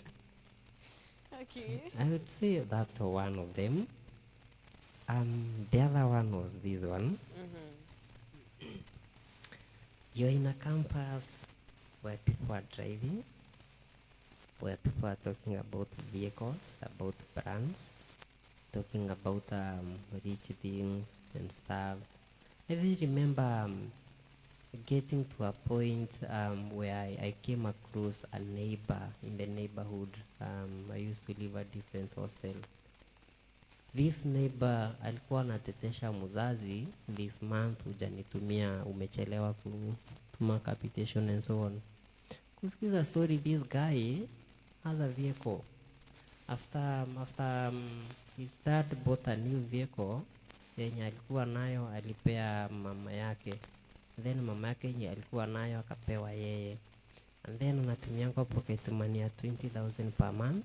Speaker 3: Okay.
Speaker 2: I would say that one of them. The other one was this one. You're in a campus where people are driving, where people are talking about vehicles, about brands, talking about rich things and stuff. I really remember getting to a point where I came across a neighbor in the neighborhood. I used to live at different hostel. This neighbor alikuwa anatetesha mzazi, this month hujanitumia, umechelewa kutuma capitation and so on. Kusikiza story, this guy has a vehicle. After his dad bought a new vehicle, yenye alikuwa nayo alipea mama yake. Then mama yake yenye alikuwa nayo akapewa yeye. And then anatumia kwa pocket money ya 20,000 per month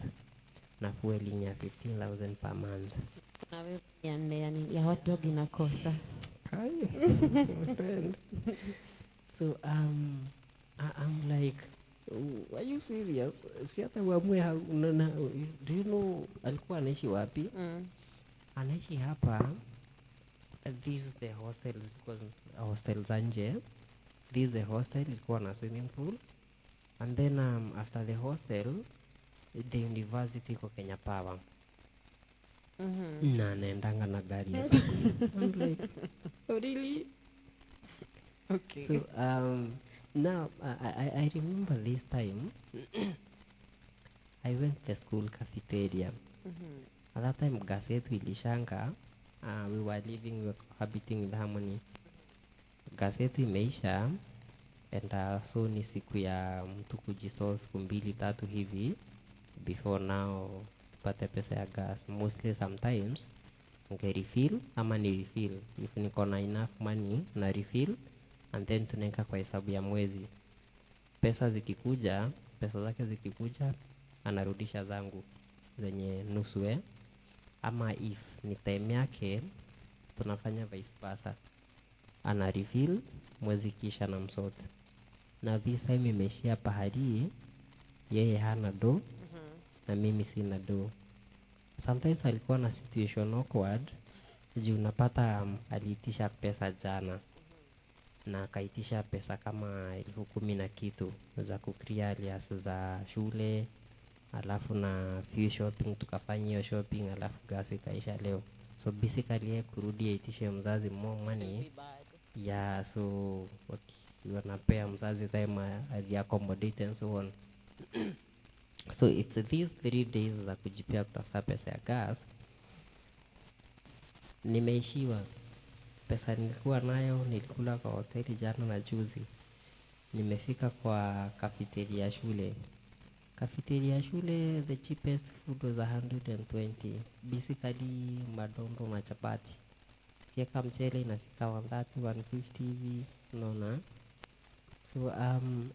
Speaker 2: na fueling ya 15,000 per month.
Speaker 1: Na wewe yani ya hot dog inakosa.
Speaker 2: Hi, my friend. So I'm like, are you serious? Si hata uamue do you know alikuwa anaishi wapi? Anaishi hapa. This is the hostel, because hostel za nje. This is the hostel, ilikuwa na swimming pool. And then after the hostel, the university iko Kenya Power. Na naendanga na gari ya sukuli. I'm like, oh really?
Speaker 3: Okay.
Speaker 2: So now I remember this time I went to the school cafeteria. At that time gas yetu ilishanga. We were cohabiting with Harmony. Gas yetu imeisha, and so ni siku ya mtu kujisol siku 2-3 hivi before now pate pesa ya gas. Mostly sometimes refill ama ni refill, if niko na enough money na refill, and then tunaeka kwa hesabu ya mwezi. Pesa zake zikikuja anarudisha zangu zenye nusu ama if ni time yake tunafanya vice versa, ana refill mwezi kisha na msort. Na this time imeshia pahali yeye hana do na mimi sina do. Sometimes alikuwa na situation awkward juu unapata aliitisha pesa jana na akaitisha pesa kama 10,000 na kitu za kukria alias za shule, alafu na few shopping, tukafanya hiyo shopping, alafu gas ikaisha leo. So basically yeye kurudi aitishe mzazi more money. Yeah, so okay, wanapea mzazi time accommodate and so on. So it's these 3 days za kujipea kutafuta pesa ya gas. Nimeishiwa pesa nilikuwa nayo, nilikula kwa hoteli jana na juzi. Nimefika kwa cafeteria shule. Cafeteria shule, the cheapest food was 120. Basically madondo na chapati. Kieka mchele inafika 130, 150 hivi, unaona. So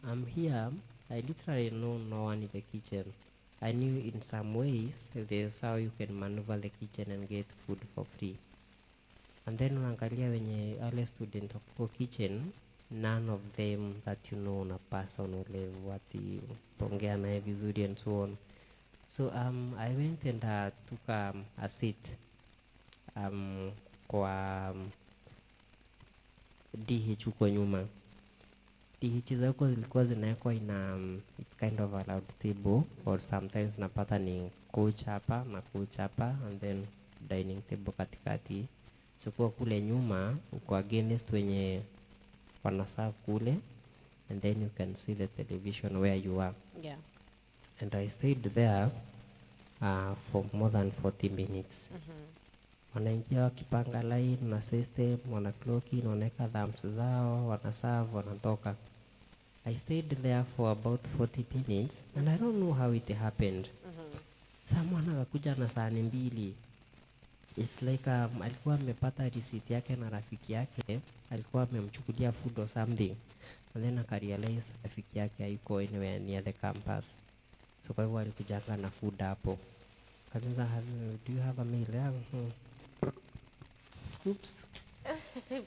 Speaker 2: I'm here. I literally know no one in the kitchen. I knew in some ways there's how you can maneuver the kitchen and get food for free. And then unaangalia wenye wale student of kitchen, none of them that you know on a personal level, wati tongea naye vizuri and so on. So I went and took a seat kwa DH huko nyuma. DH zako zilikuwa zinawekwa ina it's kind of a loud table, or sometimes napata ni coach hapa na coach hapa, and then dining table katikati. chukua kule nyuma uko against wenye wanaserve kule, and then you can see the television where you are.
Speaker 1: Yeah.
Speaker 2: And I stayed there for more than 40 minutes. Wanaingia wakipanga line na system, wana clock in, wanaweka thumbs zao, wanaserve, wanatoka. I stayed there for about 40 minutes and I don't know how it happened. Someone akakuja na sahani mbili. It's like alikuwa amepata receipt yake na rafiki yake, alikuwa amemchukulia food or something. And then akarealize rafiki yake hayuko anywhere near the campus. So kwa hivyo alikujanga na food hapo. Kaniuliza, do you have a meal? Yeah. Oops.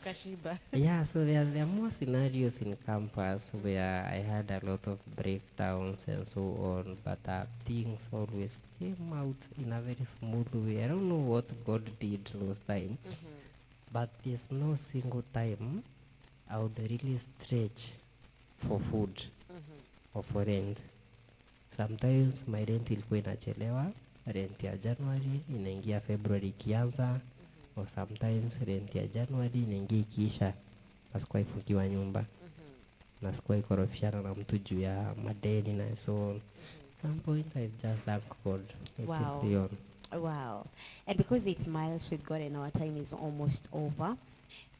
Speaker 1: Kashiba.
Speaker 2: Yeah, so there are more scenarios in campus where I had a lot of breakdowns and so on, but things always came out in a very smooth way. I don't know what God did those time, but there's no single time I would really stretch for food or for rent. Sometimes my rent ilikuwa inachelewa, rent ya January inaingia February ikianza, or sometimes rent ya January inaingia ikiisha, nasikuwa ifungiwa nyumba, nasikuwa ikorofishana na mtu juu ya madeni na so on. Some points I just thank God.
Speaker 1: Wow. Wow. And because it's miles with God and our time is almost over,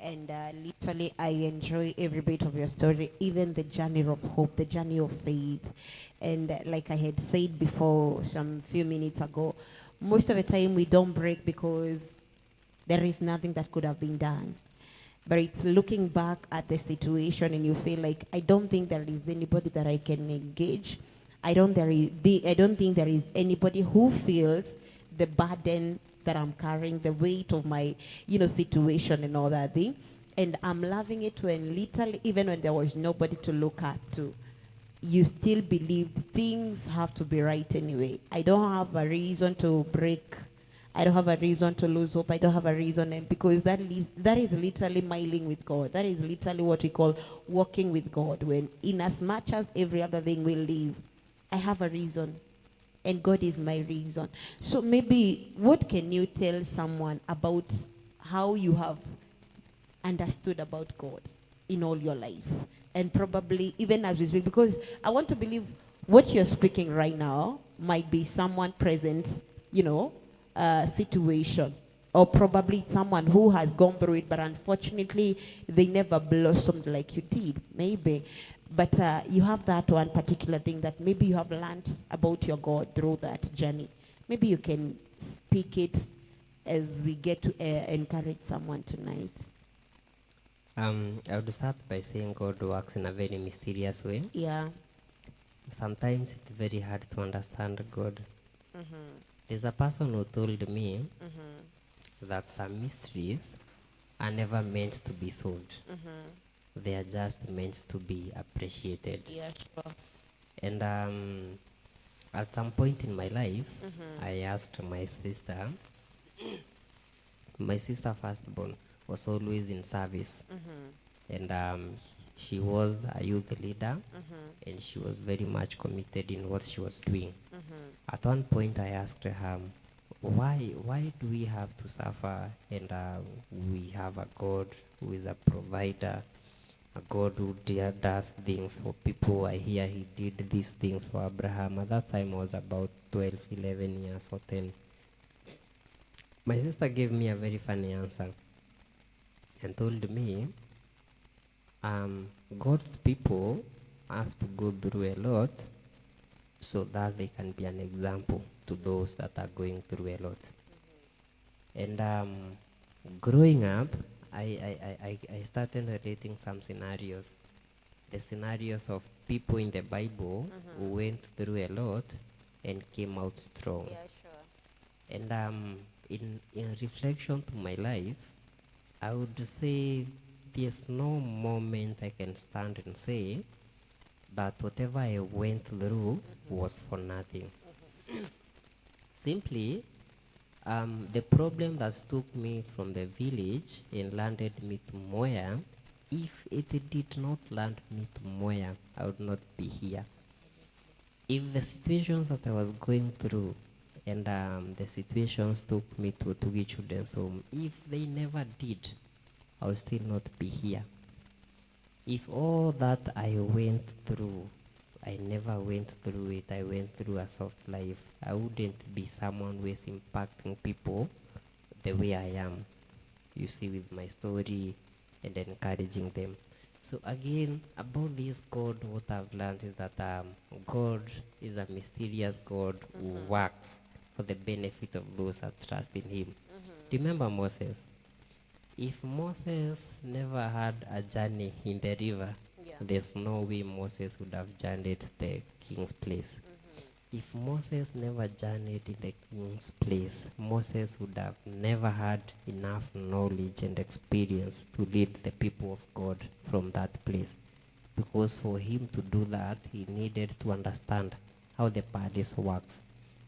Speaker 1: and literally I enjoy every bit of your story, even the journey of hope, the journey of faith. And like I had said before some few minutes ago, most of the time we don't break because there is nothing that could have been done. But it's looking back at the situation and you feel like, I don't think there is anybody that I can engage. I don't think there is anybody who feels the burden that I'm carrying, the weight of my, situation and all that thing. And I'm loving it when literally, even when there was nobody to look at to, you still believed things have to be right anyway. I don't have a reason to break. I don't have a reason to lose hope. I don't have a reason, because that is literally miling with God. That is literally what we call walking with God. When in as much as every other thing will leave, I have a reason. And God is my reason. So maybe what can you tell someone about how you have understood about God in all your life? And probably even as we speak, because I want to believe what you're speaking right now might be someone present, situation, or probably someone who has gone through it, but unfortunately they never blossomed like you did, maybe. But you have that one particular thing that maybe you have learned about your God through that journey. Maybe you can speak it as we get to encourage someone tonight.
Speaker 2: I would start by saying God works in a very mysterious way.
Speaker 1: Yeah.
Speaker 2: Sometimes it's very hard to understand God. There's a person who told me that some mysteries are never meant to be solved. They are just meant to be appreciated.
Speaker 1: Yeah, sure.
Speaker 2: And at some point in my life, I asked my sister, my sister firstborn was always in service. And she was a youth leader, and she was very much committed in what she was doing. At one point I asked her, why do we have to suffer, and we have a God who is a provider, a God who does things for people. I hear he did these things for Abraham. At that time I was about 12, 11 years or 10. My sister gave me a very funny answer and told me, God's people have to go through a lot so that they can be an example to those that are going through a lot. And growing up, I started relating some scenarios. The scenarios of people in the Bible who went through a lot and came out strong.
Speaker 1: Yeah, sure.
Speaker 2: And in reflection to my life, I would say there's no moment I can stand and say that whatever I went through was for nothing. Simply, the problem that took me from the village and landed me to Moya, if it did not land me to Moya, I would not be here. If the situations that I was going through and the situations took me to Tugi Children's Home. If they never did, I would still not be here. If all that I went through, I never went through it, I went through a soft life, I wouldn't be someone who is impacting people the way I am, you see, with my story and encouraging them. So again, about this God, what I've learned is that God is a mysterious God who works for the benefit of those that trust in him. Remember Moses. If Moses never had a journey in the river, there's no way Moses would have journeyed the king's place. If Moses never journeyed in the king's place, Moses would have never had enough knowledge and experience to lead the people of God from that place. Because for him to do that, he needed to understand how the palace works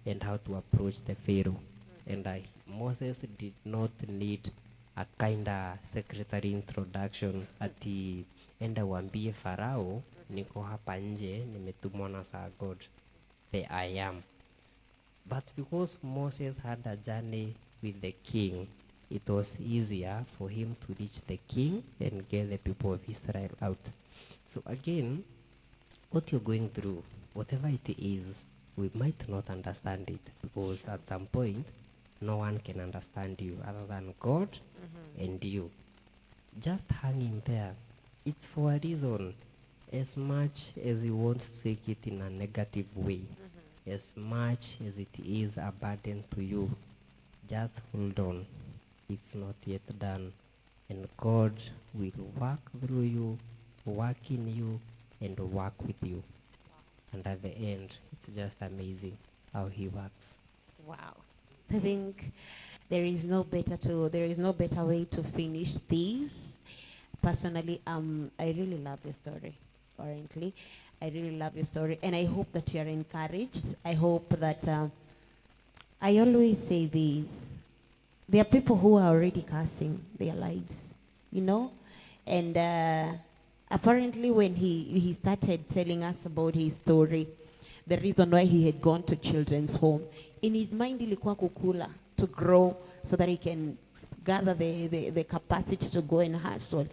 Speaker 2: and how to approach the Pharaoh. And Moses did not need a kind of secretary introduction ati enda wambie Farao niko hapa nje nimetumwa na saa God, the I am. But because Moses had a journey with the king, it was easier for him to reach the king and get the people of Israel out. So again, what you're going through, whatever it is, we might not understand it, because at some point no one can understand you other than God and you. Just hang in there. It's for a reason. As much as you want to take it in a negative way, as much as it is a burden to you, just hold on. It's not yet done. And God will work through you, work in you, and work with you. And at the end, it's just amazing how he works.
Speaker 1: Wow. I think there is no better way to finish this. Personally, I really love your story. Currently, I really love your story, and I hope that you are encouraged. I hope that I always say this: there are people who are already cursing their lives, you know, and apparently when he started telling us about his story, the reason why he had gone to children's home, in his mind ilikuwa kukula, to grow so that he can gather the capacity to go and hustle.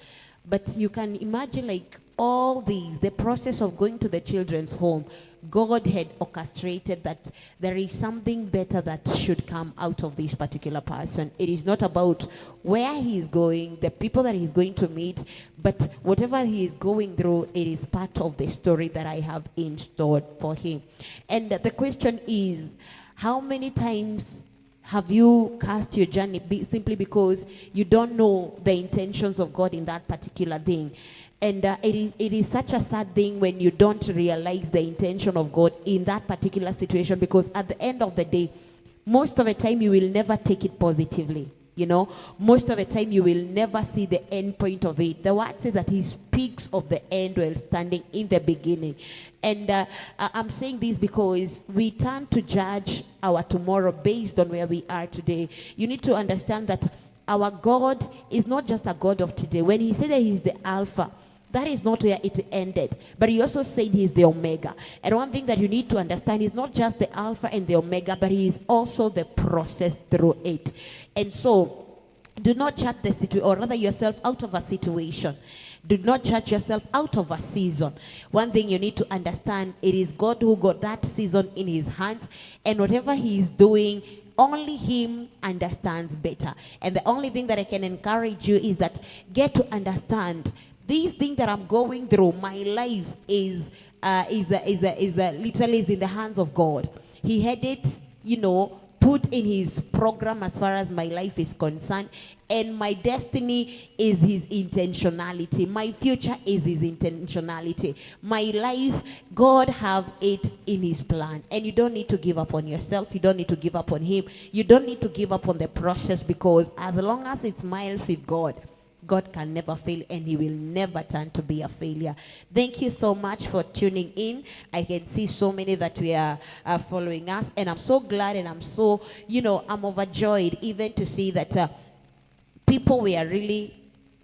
Speaker 1: But you can imagine, like, all these, the process of going to the children's home, God had orchestrated that there is something better that should come out of this particular person. It is not about where he is going, the people that he's going to meet, but whatever he is going through, it is part of the story that I have in store for him. And the question is, how many times have you cast your journey simply because you don't know the intentions of God in that particular thing? And it is such a sad thing when you don't realize the intention of God in that particular situation, because at the end of the day, most of the time you will never take it positively. You know, most of the time you will never see the end point of it. The word says that he speaks of the end while standing in the beginning. And I'm saying this because we tend to judge our tomorrow based on where we are today. You need to understand that our God is not just a God of today. When he said that he's the Alpha, that is not where it ended. But he also said he's the Omega. And one thing that you need to understand is not just the Alpha and the Omega, but he is also the process through it. And so, do not judge the situation, or rather yourself out of a situation. Do not judge yourself out of a season. One thing you need to understand, it is God who got that season in his hands. And whatever he is doing, only him understands better. And the only thing that I can encourage you is that get to understand these things that I'm going through. My life is literally is in the hands of God. He had it, you know, put in his program as far as my life is concerned, and my destiny is his intentionality. My future is his intentionality. My life, God have it in his plan. And you don't need to give up on yourself. You don't need to give up on him. You don't need to give up on the process, because as long as it's miles with God, God can never fail, and he will never turn to be a failure. Thank you so much for tuning in. I can see so many that we are following us, and I'm so glad, and I'm so, I'm overjoyed even to see that people were really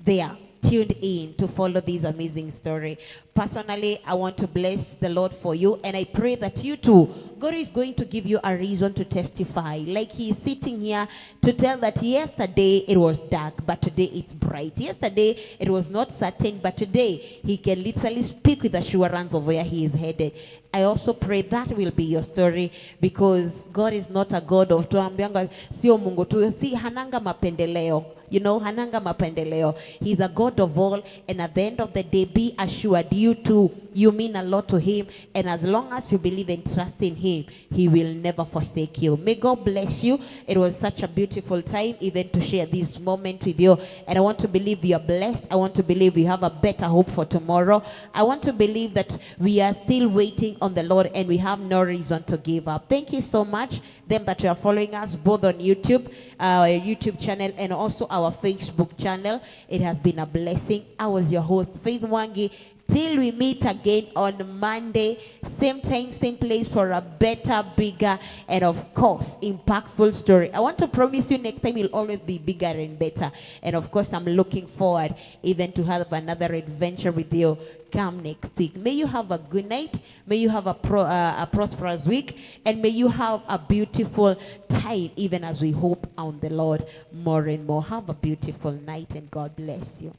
Speaker 1: there tuned in to follow this amazing story. Personally, I want to bless the Lord for you, and I pray that you too, God is going to give you a reason to testify. Like he is sitting here to tell that yesterday it was dark, but today it's bright. Yesterday it was not certain, but today he can literally speak with assurance of where he is headed. I also pray that will be your story, because God is not a God of tuambianga sio Mungu tu, si hananga mapendeleo. You know, hananga mapendeleo. He's a God of all, and at the end of the day, be assured you too, you mean a lot to him, and as long as you believe and trust in him, he will never forsake you. May God bless you. It was such a beautiful time even to share this moment with you, and I want to believe you are blessed. I want to believe you have a better hope for tomorrow. I want to believe that we are still waiting on the Lord, and we have no reason to give up. Thank you so much, them that you are following us both on YouTube, our YouTube channel, and also our Facebook channel. It has been a blessing. I was your host, Faith Mwangi. Till we meet again on Monday, same time, same place, for a better, bigger, and of course, impactful story. I want to promise you next time will always be bigger and better. And of course, I'm looking forward even to have another adventure with you come next week. May you have a good night. May you have a prosperous week. And may you have a beautiful time, even as we hope on the Lord more and more. Have a beautiful night, and God bless you.